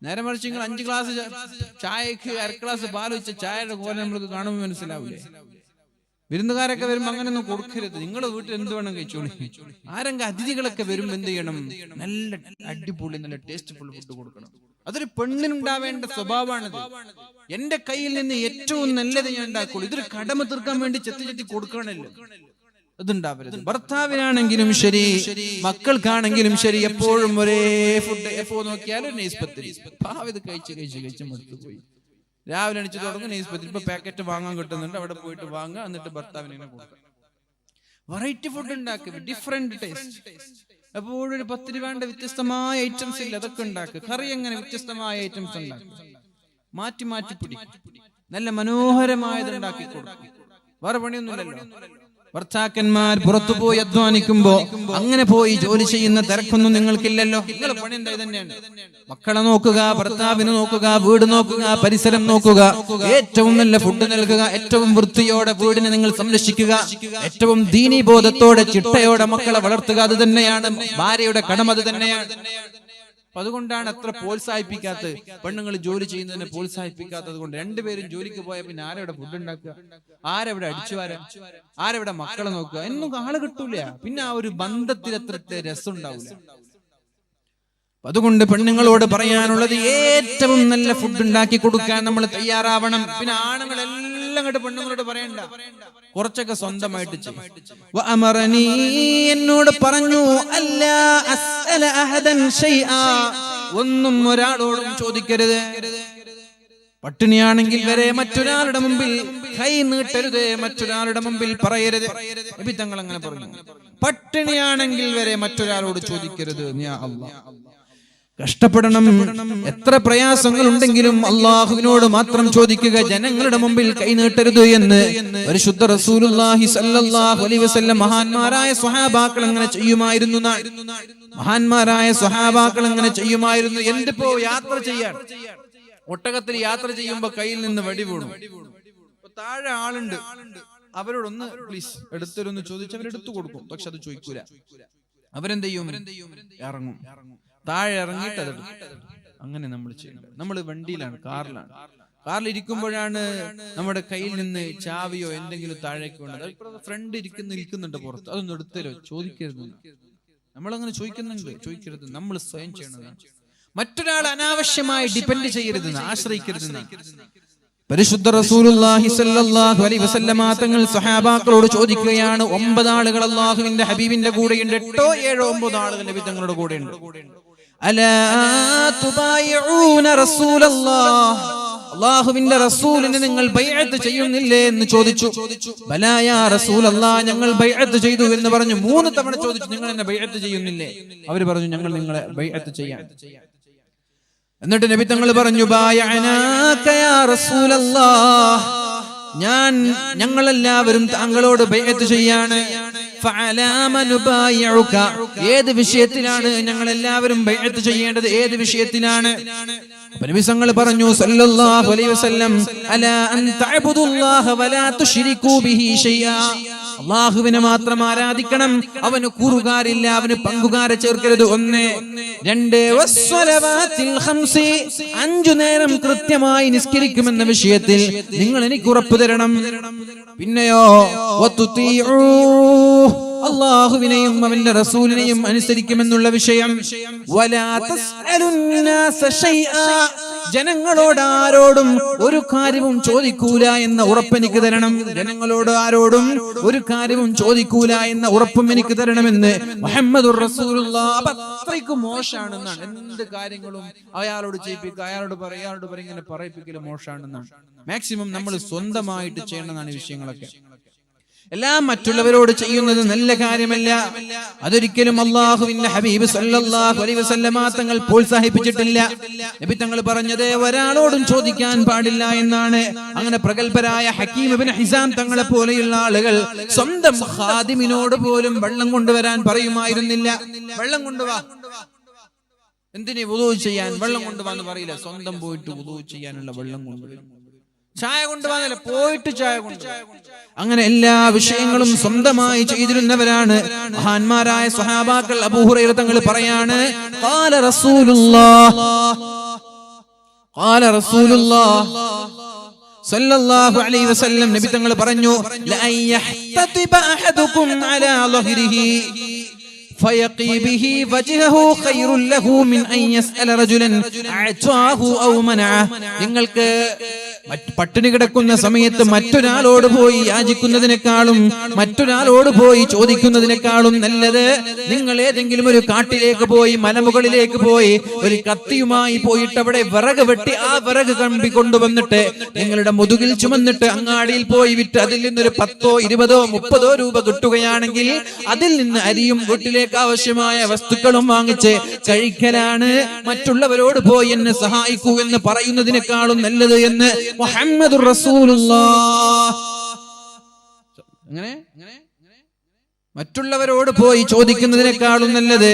നേരെ മറിച്ച് നിങ്ങൾ 5 ഗ്ലാസ് ചായക്ക് 1/2 ഗ്ലാസ് പാൽ വെച്ച ചായയുടെ പോലെ നമ്മൾക്ക് കാണുമ്പോൾ മനസ്സിലാവില്ലേ? വിരുന്നുകാരൊക്കെ വരുമ്പോ അങ്ങനെയൊന്നും കൊടുക്കരുത്. നിങ്ങളുടെ വീട്ടിൽ എന്ത് വേണം കഴിച്ചോളി. ആരെങ്കിലും അതിഥികളൊക്കെ വരുമ്പോ എന്ത് ചെയ്യണം? നല്ല അടിപൊളി നല്ല ടേസ്റ്റ്ഫുൾ ഫുഡ് കൊടുക്കണം. അതൊരു പെണ്ണിനുണ്ടാവേണ്ട സ്വഭാവമാണിത്. എന്റെ കയ്യിൽ നിന്ന് ഏറ്റവും നല്ലത് ഞാൻ ഉണ്ടാക്കുള്ളൂ. ഇതൊരു കടമ തീർക്കാൻ വേണ്ടി ചെത്തി കൊടുക്കണല്ലോ. അതുണ്ടാവരുത്. ഭർത്താവിനാണെങ്കിലും ശരി, മക്കൾക്കാണെങ്കിലും ശരി, എപ്പോഴും ഒരേ ഫുഡ്. എപ്പോ നോക്കിയാലും നൈസ്പത്രി. ഇത് കഴിച്ച് മടുത്തു പോയി. രാവിലെ എണിച്ച് തുടങ്ങും നൈസ്പത്രി. ഇപ്പൊ പാക്കറ്റ് വാങ്ങാൻ കിട്ടുന്നുണ്ട്, അവിടെ പോയിട്ട് വാങ്ങുക, എന്നിട്ട് ഭർത്താവിനെ കൊടുക്കുക. വെറൈറ്റി ഫുഡ് ഉണ്ടാക്കുക, ഡിഫറെന്റ് ടേസ്റ്റ്. എപ്പോഴും ഒരു 10 രൂപയുടെ വ്യത്യസ്തമായ ഐറ്റംസ് ഇല്ല, അതൊക്കെ ഉണ്ടാക്കുക. കറി എങ്ങനെ വ്യത്യസ്തമായ ഐറ്റംസ് ഉണ്ടാക്കുക, മാറ്റി മാറ്റി പിടിക്കും. നല്ല മനോഹരമായത് ഉണ്ടാക്കി കൊടുക്കും. വേറെ പണിയൊന്നുമില്ലല്ലോ. ഭർത്താക്കന്മാർ പുറത്തു പോയി അധ്വാനിക്കുമ്പോ അങ്ങനെ പോയി ജോലി ചെയ്യുന്ന തിരക്കൊന്നും നിങ്ങൾക്കില്ലല്ലോ. നിങ്ങളുടെ പണി എന്താ? തന്നെയാണ്. മക്കളെ നോക്കുക, ഭർത്താവിനെ നോക്കുക, വീട് നോക്കുക, പരിസരം നോക്കുക, ഏറ്റവും നല്ല ഫുഡ് നൽകുക, ഏറ്റവും വൃത്തിയോടെ വീടിനെ നിങ്ങൾ സംരക്ഷിക്കുക, ഏറ്റവും ദീനീബോധത്തോടെ ചിട്ടയോടെ മക്കളെ വളർത്തുക. അത് തന്നെയാണ് ഭാര്യയുടെ കടമ, അത് തന്നെയാണ്. അതുകൊണ്ടാണ് അത്ര പ്രോത്സാഹിപ്പിക്കാത്തത്. പെണ്ണുങ്ങൾ ജോലി ചെയ്യുന്നതിനെ പ്രോത്സാഹിപ്പിക്കാത്തത് കൊണ്ട്. രണ്ടുപേരും ജോലിക്ക് പോയ പിന്നെ ആരെവിടെ ഫുഡ് ഉണ്ടാക്കുക, ആരെവിടെ അടിച്ചു വാരാൻ, ആരെവിടെ മക്കളെ നോക്കുക, എന്നും ആള് കിട്ടൂല. പിന്നെ ആ ഒരു ബന്ധത്തിൽ അത്ര രസം ഉണ്ടാവില്ല. അതുകൊണ്ട് പെണ്ണുങ്ങളോട് പറയാനുള്ളത്, ഏറ്റവും നല്ല ഫുഡ് ഉണ്ടാക്കി കൊടുക്കാൻ നമ്മൾ തയ്യാറാവണം. പിന്നെ ആണുങ്ങളെല്ലാം അങ്ങോട്ട് പെണ്ണുങ്ങളോട് പറയണ്ട, കുറച്ചൊക്കെ സ്വന്തമായിട്ട് ചെയ്യും. എന്നോട് പറഞ്ഞു, അല്ലാ അസ്അല അഹദൻ ശൈആ, ഒന്നും ഒരാളോടും ചോദിക്കരുത്. പട്ടിണിയാണെങ്കിൽ വരെ മറ്റൊരാളുടെ മുമ്പിൽ കൈ നീട്ടരുത്, മറ്റൊരാളുടെ മുമ്പിൽ പറയരുത്. നബി തങ്ങൾ അങ്ങനെ പറഞ്ഞു. പട്ടിണിയാണെങ്കിൽ വരെ മറ്റൊരാളോട് ചോദിക്കരുത്. യാ അല്ലാഹ്, കഷ്ടപ്പെടണം, എത്ര പ്രയാസങ്ങൾ ഉണ്ടെങ്കിലും അള്ളാഹുവിനോട് മാത്രം ചോദിക്കുക, ജനങ്ങളുടെ മുമ്പിൽ കൈനീട്ടരുത് എന്ന് പരിശുദ്ധ റസൂലുള്ളാഹി സ്വല്ലല്ലാഹു അലൈഹി വസല്ലം മഹാന്മാരായ സ്വഹാബാക്കൾ അങ്ങനെ ചെയ്യുമായിരുന്നു. മഹാന്മാരായ സ്വഹാബാക്കൾ അങ്ങനെ ചെയ്യുമായിരുന്നു. എന്തിപ്പോ യാത്ര ചെയ്യാൻ, ഒട്ടകത്തിൽ യാത്ര ചെയ്യുമ്പോ കയ്യിൽ നിന്ന് വടി വീണു. താഴെ ആളുണ്ട്, അവരോടൊന്ന് പ്ലീസ് എടുത്തരൊന്ന് ചോദിച്ച് അവരെടുത്തു കൊടുക്കും. പക്ഷെ അത് ചോദിക്കൂല. അവരെന്ത് ചെയ്യും? ഇറങ്ങും, താഴെ ഇറങ്ങിയിട്ട് അത്. അങ്ങനെ നമ്മൾ ചെയ്യണം. നമ്മൾ വണ്ടിയിലാണ്, കാറിലാണ്. കാറിൽ ഇരിക്കുമ്പോഴാണ് നമ്മുടെ കയ്യിൽ നിന്ന് ചാവിയോ എന്തെങ്കിലും താഴേക്ക് വേണ്ടത്. ഫ്രണ്ട് ഇരിക്കുന്നുണ്ട് പുറത്ത്, അതൊന്നും എടുത്തരോ, ചോദിക്കരുത്. നമ്മളങ്ങനെ ചോദിക്കരുത്. നമ്മൾ സ്വയം ചെയ്യണതാണ്. മറ്റൊരാൾ അനാവശ്യമായി ഡിപെൻഡ് ചെയ്യരുത്, ആശ്രയിക്കരുത്. പരിശുദ്ധ റസൂലുള്ളാഹി സ്വല്ലല്ലാഹു അലൈഹി വസല്ലമ തങ്ങൾ സ്വഹാബാക്കളോട് ചോദിക്കുകയാണ്, 9 ആളുകൾ അല്ലാഹുവിന്റെ ഹബീബിന്റെ കൂടെയുണ്ട്. 8 7 9 ആളുകൾ നബി തങ്ങളുടെ കൂടെയുണ്ട്. അലാ തുബായിഊന റസൂലല്ലാഹ്, അല്ലാഹുവിന്റെ റസൂലിനെ നിങ്ങൾ ബൈഅത്ത് ചെയ്യുന്നില്ലേ എന്ന് ചോദിച്ചു. ബലാ യാ റസൂലല്ലാഹ്, ഞങ്ങൾ ബൈഅത്ത് ചെയ്തു എന്ന് പറഞ്ഞു. 3 തവണ ചോദിച്ചു, നിങ്ങൾ എന്നെ ബൈഅത്ത് ചെയ്യുന്നില്ലേ? അവർ പറഞ്ഞു, ഞങ്ങൾ നിങ്ങളെ ബൈഅത്ത് ചെയ്യാൻ. എന്നിട്ട് നബി തങ്ങൾ പറഞ്ഞു, ബായഅനാക യാ റസൂലല്ലാഹ്, ഞങ്ങളെല്ലാവരും താങ്കളോട് ബൈഅത്ത് ചെയ്യാണ്. ഫഅലാമ നുബായിഉക, ഏത് വിഷയത്തിലാണ് ഞങ്ങൾ എല്ലാവരും ബൈഅത്ത് ചെയ്യേണ്ടത്? ഏത് വിഷയത്തിലാണ്? നബി തങ്ങൾ പറഞ്ഞു സല്ലല്ലാഹു അലൈഹി വസല്ലം, അലാ അൻ തഅബുദുല്ലാഹ വലാ തുശ്രികൂ ബിഹി ഷൈആ, അല്ലാഹുവിനെ മാത്രം ആരാധിക്കണം, അവന് കൂറുകാരില്ല, അവന് പങ്കുകാരെ ചേർക്കരുത്. 1 2 വസ്സലവാത്തിൽ ഖംസി, 5 നേരം കൃത്യമായി നിസ്കരിക്കുമെന്ന വിഷയത്തിൽ നിങ്ങൾ എനിക്ക് ഉറപ്പ് തരണം. പിന്നെയോ വതുതീഉ, അല്ലാഹുവിനെയും അവന്റെ റസൂലിനെയും അനുസരിക്കുമെന്നുള്ള വിഷയം. വലാ തസ്അലുന്നാസ ഷൈആ, ജനങ്ങളോട് ആരോടും ഒരു കാര്യവും ചോദിക്കൂല എന്ന ഉറപ്പ് എനിക്ക് തരണം. ജനങ്ങളോട് ആരോടും ഒരു കാര്യവും ചോദിക്കൂല എന്ന ഉറപ്പും എനിക്ക് തരണമെന്ന് മുഹമ്മദുർ റസൂലുള്ളാഹ്. അത്രയ്ക്ക് മോശാണെന്നാണ്. എന്ത് കാര്യങ്ങളും അയാളോട് ചെയ്യിപ്പിക്കുക, അയാളോട് ഇങ്ങനെ പറയിപ്പിക്കല് മോശാണെന്നാണ്. മാക്സിമം നമ്മൾ സ്വന്തമായിട്ട് ചെയ്യേണ്ടതാണ് ഈ വിഷയങ്ങളൊക്കെ. എല്ലാം മറ്റുള്ളവരോട് ചെയ്യുന്നത് നല്ല കാര്യമല്ല. അതൊരിക്കലും അല്ലാഹുവിന്റെ ഹബീബ് സല്ലല്ലാഹു അലൈഹി വസല്ലമ തങ്ങൾ പ്രോത്സാഹിപ്പിച്ചിട്ടില്ല. നബി തങ്ങൾ പറഞ്ഞത് ഒരാളോടും ചോദിക്കാൻ പാടില്ല എന്നാണ്. അങ്ങനെ പ്രഗൽഭരായ ഹക്കീം ഇബ്നു ഹിസാം തങ്ങളെ പോലെയുള്ള ആളുകൾ സ്വന്തം ഖാദിമിനോട് പോലും വെള്ളം കൊണ്ടുവരാൻ പറയുമായിരുന്നില്ല. വെള്ളം കൊണ്ടുവാ, എന്തിന്? വുളൂ ചെയ്യാൻ വെള്ളം കൊണ്ടുവാന്ന് പറയില്ല. സ്വന്തം പോയിട്ട് വുളൂ ചെയ്യാനുള്ള വെള്ളം കൊണ്ടുവരും. ചായ കൊണ്ടുപോകാനല്ല, പോയിട്ട് ചായ കൊണ്ടുപോകും. അങ്ങനെ എല്ലാ വിഷയങ്ങളും സ്വന്തമായി ചെയ്തിരുന്നവരാണ് മഹാന്മാരായ സ്വഹാബാക്കൾ. അബൂ ഹുറൈറ തങ്ങൾ പറയാണ്, ഖാല റസൂലുള്ളാഹ്, ഖാല റസൂലുള്ളാഹ് സല്ലല്ലാഹു അലൈഹി വസല്ലം നബി തങ്ങൾ പറഞ്ഞു ലാ യഹ്തതിബ അഹദുകും അലാ ളഹ്രിഹി ഫയഖി ബിഹി വജ്ഹഹു ഖൈറുൻ ലഹു മിൻ അൻ യസ്അല റജുലൻ അഅതാഹു ഔ മനഅ. നിങ്ങൾക്ക് പട്ടിണി കിടക്കുന്ന സമയത്ത് മറ്റൊരാളോട് പോയി യാചിക്കുന്നതിനേക്കാളും മറ്റൊരാളോട് പോയി ചോദിക്കുന്നതിനേക്കാളും നല്ലത് നിങ്ങൾ ഏതെങ്കിലും ഒരു കാട്ടിലേക്ക് പോയി മലമുകളിലേക്ക് പോയി ഒരു കത്തിയുമായി പോയിട്ട് അവിടെ വിറക് വെട്ടി ആ വിറക് കമ്പി കൊണ്ടുവന്നിട്ട് നിങ്ങളുടെ മുതുകിൽ ചുമന്നിട്ട് അങ്ങാടിയിൽ പോയി വിറ്റ് അതിൽ നിന്നൊരു 10, 20, 30 രൂപ കിട്ടുകയാണെങ്കിൽ അതിൽ നിന്ന് അരിയും വീട്ടിലേക്ക് ആവശ്യമായ വസ്തുക്കളും വാങ്ങിച്ച് കഴിക്കലാണ് മറ്റുള്ളവരോട് പോയി എന്നെ സഹായിക്കൂ എന്ന് പറയുന്നതിനേക്കാളും നല്ലത് എന്ന് മുഹമ്മദുർ റസൂലുള്ളാഹ്. അങ്ങനെ മറ്റുള്ളവരോട് പോയി ചോദിക്കുന്നതിനേക്കാളും നല്ലത്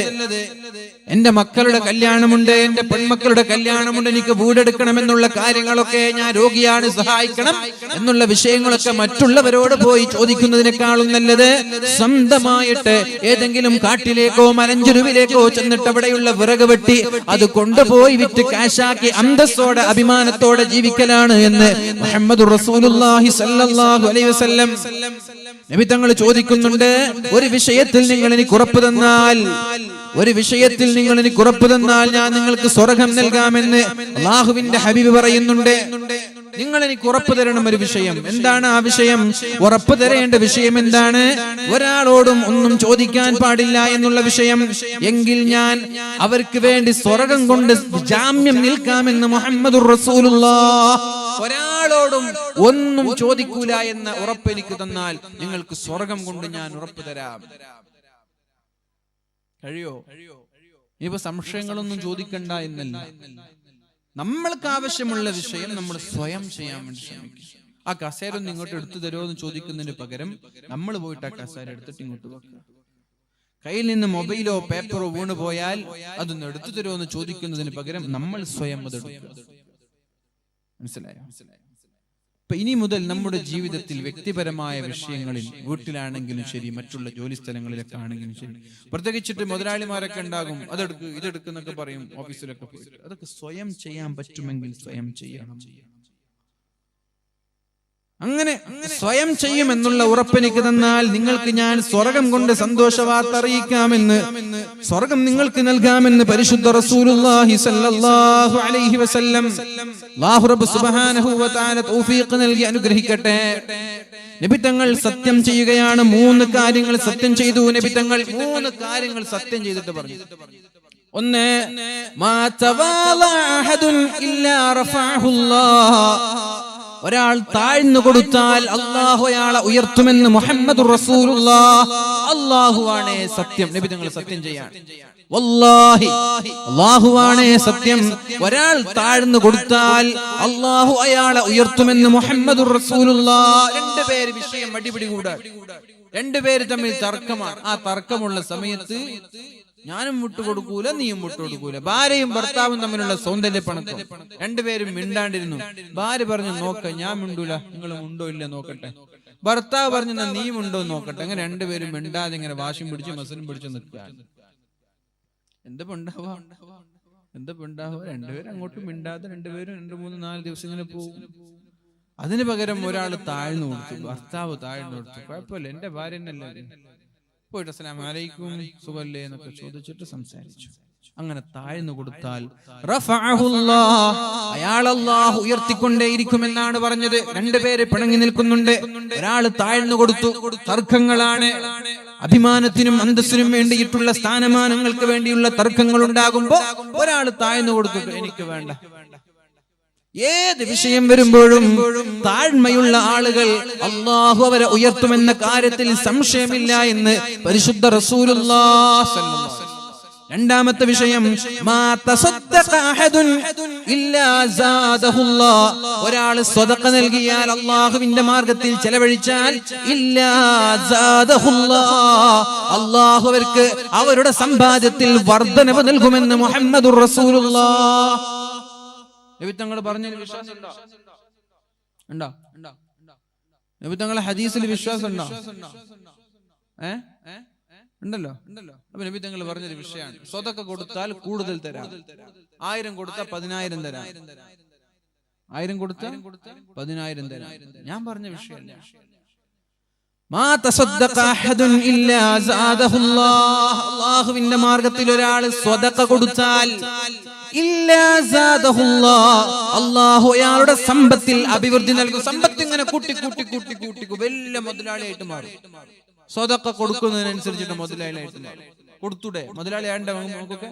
എന്റെ മക്കളുടെ കല്യാണമുണ്ട്, എന്റെ പെൺമക്കളുടെ കല്യാണമുണ്ട്, എനിക്ക് വീടെടുക്കണമെന്നുള്ള കാര്യങ്ങളൊക്കെ, ഞാൻ രോഗിയാണ് സഹായിക്കണം എന്നുള്ള വിഷയങ്ങളൊക്കെ മറ്റുള്ളവരോട് പോയി ചോദിക്കുന്നതിനേക്കാളും നല്ലത് സ്വന്തമായിട്ട് ഏതെങ്കിലും കാട്ടിലേക്കോ മലഞ്ചുരുവിലേക്കോ ചെന്നിട്ട് അവിടെയുള്ള വിറക് വെട്ടി അത് കൊണ്ടുപോയി വിറ്റ് കാശാക്കി അന്തസ്സോടെ അഭിമാനത്തോടെ ജീവിക്കലാണ് എന്ന് മുഹമ്മദുർ റസൂലുള്ളാഹി സ്വല്ലല്ലാഹു അലൈഹി വസല്ലം നബി തങ്ങൾ ചോദിക്കുന്നുണ്ട്. ഒരു വിഷയത്തിൽ നിങ്ങൾ എനിക്ക് ഉറപ്പ് തന്നാൽ, ഒരു വിഷയത്തിൽ നിങ്ങൾ എനിക്ക് ഉറപ്പ് തന്നാൽ ഞാൻ നിങ്ങൾക്ക് സ്വർഗ്ഗം നൽകാമെന്ന് അല്ലാഹുവിന്റെ ഹബീബ് പറയുന്നുണ്ട്. നിങ്ങൾ എനിക്ക് ഉറപ്പ് തരണം ഒരു വിഷയം. എന്താണ് ആ വിഷയം? ഉറപ്പ് തരേണ്ട വിഷയം എന്താണ്? ഒരാളോടും ഒന്നും ചോദിക്കാൻ പാടില്ല എന്നുള്ള വിഷയം. എങ്കിൽ ഞാൻ അവർക്ക് വേണ്ടി സ്വർഗ്ഗം കൊണ്ട് ജാമ്യം നിൽക്കാമെന്ന് മുഹമ്മദുർ റസൂലുള്ളാഹ്. ഒരാളോടും ഒന്നും ചോദിക്കൂല എന്ന ഉറപ്പ് എനിക്ക് തന്നാൽ നിങ്ങൾക്ക് സ്വർഗ്ഗം കൊണ്ട് ഞാൻ ഉറപ്പ് തരാം. കഴിയോ? ഇപ്പൊ സംശയങ്ങളൊന്നും ചോദിക്കണ്ട എന്നല്ല, നമ്മൾക്ക് ആവശ്യമുള്ള വിഷയം നമ്മൾ സ്വയം ചെയ്യാൻ വേണ്ടി ശ്രമിക്കും. ആ കസേര ഒന്ന് ഇങ്ങോട്ട് എടുത്തു തരുമോ എന്ന് ചോദിക്കുന്നതിന് പകരം നമ്മൾ പോയിട്ട് ആ കസേര എടുത്തിട്ട് ഇങ്ങോട്ട് വെക്കുക. കയ്യിൽ നിന്ന് മൊബൈലോ പേപ്പറോ വീണ് പോയാൽ അതൊന്ന് എടുത്തു തരുമോ എന്ന് ചോദിക്കുന്നതിന് പകരം നമ്മൾ സ്വയം അത് എടുക്കുക. മനസ്സിലായോ? അപ്പൊ ഇനി മുതൽ നമ്മുടെ ജീവിതത്തിൽ വ്യക്തിപരമായ വിഷയങ്ങളിൽ, വീട്ടിലാണെങ്കിലും ശരി, മറ്റുള്ള ജോലി സ്ഥലങ്ങളിലൊക്കെ ആണെങ്കിലും ശരി, പ്രത്യേകിച്ചിട്ട് മുതലാളിമാരൊക്കെ ഉണ്ടാകും, അതെടുക്ക് ഇതെടുക്കുന്നൊക്കെ പറയും ഓഫീസിലൊക്കെ പോയിട്ട്. അതൊക്കെ സ്വയം ചെയ്യാൻ പറ്റുമെങ്കിൽ സ്വയം ചെയ്യണം. അങ്ങനെ സ്വയം ചെയ്യുമെന്നുള്ള ഉറപ്പെനിക്ക് തന്നാൽ നിങ്ങൾക്ക് ഞാൻ സ്വർഗ്ഗം കൊണ്ട് സന്തോഷവാർത്ത അറിയിക്കാമെന്ന്, സ്വർഗ്ഗം നിങ്ങൾക്ക് നൽകാമെന്ന് പരിശുദ്ധ റസൂലുള്ളാഹി സ്വല്ലല്ലാഹു അലൈഹി വസല്ലം. അല്ലാഹു റബ്ബ് സുബ്ഹാനഹു വ തആല തൗഫീഖ് നൽകി അനുഗ്രഹിക്കട്ടെ. നബി തങ്ങൾ സത്യം ചെയ്യുകയാണ്. 3 കാര്യങ്ങൾ സത്യം ചെയ്തു നബി തങ്ങൾ. 3 കാര്യങ്ങൾ സത്യം ചെയ്തിട്ട് പറഞ്ഞു. ഒന്ന്, മാ തവാളഅ അഹദുൻ ഇല്ലാ റഫഅഹുല്ലാഹ്. ഒരാൾ താഴ്ന്നു കൊടുത്താൽ അല്ലാഹു അയാളെ ഉയർത്തുമെന്ന് മുഹമ്മദുർ റസൂലുള്ളാഹ്. അല്ലാഹുവാണ് സത്യം. നബി തങ്ങൾ സത്യം ചെയ്യാണ്. വല്ലാഹി, അല്ലാഹുവാണ് സത്യം. ഒരാൾ താഴ്ന്നു കൊടുത്താൽ അല്ലാഹു അയാളെ ഉയർത്തുമെന്ന് മുഹമ്മദുർ റസൂലുള്ളാഹ്. 2 പേര് വിഷയം അടിപിടി കൂടാ, 2 പേര് തമ്മിൽ തർക്കമാണ്. ആ തർക്കമുള്ള സമയത്ത് ഞാനും വിട്ടുകൊടുക്കൂല, നീയും വിട്ടുകൊടുക്കൂല. ഭാര്യയും ഭർത്താവും തമ്മിലുള്ള സൗന്ദര്യ പണക്കം. 2 പേരും മിണ്ടാണ്ടിരുന്നു. ഭാര്യ പറഞ്ഞു, നോക്ക, ഞാൻ മിണ്ടൂല, നിങ്ങൾ ഉണ്ടോ ഇല്ല നോക്കട്ടെ. ഭർത്താവ് പറഞ്ഞു, നീ ഉണ്ടോ നോക്കട്ടെ. അങ്ങനെ 2 പേരും മിണ്ടാതെ ഇങ്ങനെ വാശിയും പിടിച്ച് മസലും പിടിച്ച് നിൽക്കുക. എന്താ ഉണ്ടാവുക? 2 പേരും അങ്ങോട്ടും മിണ്ടാതെ 2 പേരും 2, 3, 4 ദിവസം ഇങ്ങനെ പോകും. അതിന് പകരം ഒരാൾ താഴ്ന്നു കൊടുത്തു, ഭർത്താവ് താഴ്ന്നു കൊടുത്തു. കുഴപ്പമില്ല, എന്റെ ഭാര്യ എന്നല്ലേ, പോയിട്ട് അസ്സലാമു അലൈക്കും, സുഖല്ലേ എന്നൊക്കെ ചോദിച്ചിട്ട് സംസാരിച്ചു. അങ്ങനെ താഴ്ന്നു കൊടുത്താൽ അയാൾ അല്ലാഹു ഉയർത്തിക്കൊണ്ടേയിരിക്കുമെന്നാണ് പറഞ്ഞത്. 2 പേര് പിണങ്ങി നിൽക്കുന്നുണ്ട്, ഒരാൾ താഴ്ന്നു കൊടുത്തു. തർക്കങ്ങളാണ്. അഭിമാനത്തിനും അന്തസ്സിനും വേണ്ടിയിട്ടുള്ള സ്ഥാനമാനങ്ങൾക്ക് വേണ്ടിയുള്ള തർക്കങ്ങൾ ഉണ്ടാകുമ്പോ ഒരാൾ താഴ്ന്നു കൊടുത്തിട്ട് എനിക്ക് വേണ്ട. ഏത് വിഷയം വരുമ്പോഴും താഴ്മയുള്ള ആളുകൾ അല്ലാഹു അവരെ ഉയർത്തുമെന്ന കാര്യത്തിൽ സംശയമില്ല എന്ന് പരിശുദ്ധ റസൂലുള്ളാഹി സ്വല്ലല്ലാഹു അലൈഹി വസല്ലം. രണ്ടാമത്തെ വിഷയം, മാ തസദ്ദഖ അഹദുൻ ഇല്ലാ സാദഹുല്ലാഹ്. ഒരാൾ സ്വതഖ നൽകിയാൽ, അല്ലാഹുവിന്റെ മാർഗ്ഗത്തിൽ ചെലവഴിച്ചാൽ, ഇല്ലാ സാദഹുല്ലാഹ്, അല്ലാഹു അവർക്ക് അവരുടെ സമ്പാദ്യത്തിൽ വർധനവ് നൽകുമെന്ന് മുഹമ്മദുർ റസൂലുള്ളാഹി. നബി തങ്ങൾ പറഞ്ഞതിൽ വിശ്വാസം ഉണ്ടോ? നബി തങ്ങളെ ഹദീസിൽ വിശ്വാസം ഉണ്ടോ? ഉണ്ടല്ലോ. അപ്പൊ നബി തങ്ങൾ പറഞ്ഞൊരു വിഷയമാണ്, സ്വതക്ക കൊടുത്താൽ കൂടുതൽ തരാം. 1000 കൊടുത്താൽ 10,000 തരാം. 1000 കൊടുത്ത 10,000 തരാം. ഞാൻ പറഞ്ഞ വിഷയമല്ല. അല്ലാഹുവിന്റെ മാർഗത്തിൽ ഒരാൾ സ്വദഖ കൊടുത്താൽ അല്ലാഹു അയാളുടെ സമ്പത്തിൽ അഭിവൃദ്ധി നൽകും. സമ്പത്ത് ഇങ്ങനെ കൂട്ടി കൂട്ടി കൂട്ടി കൂട്ടി വലിയ മുതലാളിയായിട്ട് മാറും. സ്വദഖ കൊടുക്കുന്നതിനനുസരിച്ചിട്ട് മുതലാളിയായിട്ട് മാറും. കൊടുത്തൂടെ? മുതലാളി ആയണ്ട നമ്മൾക്കൊക്കെ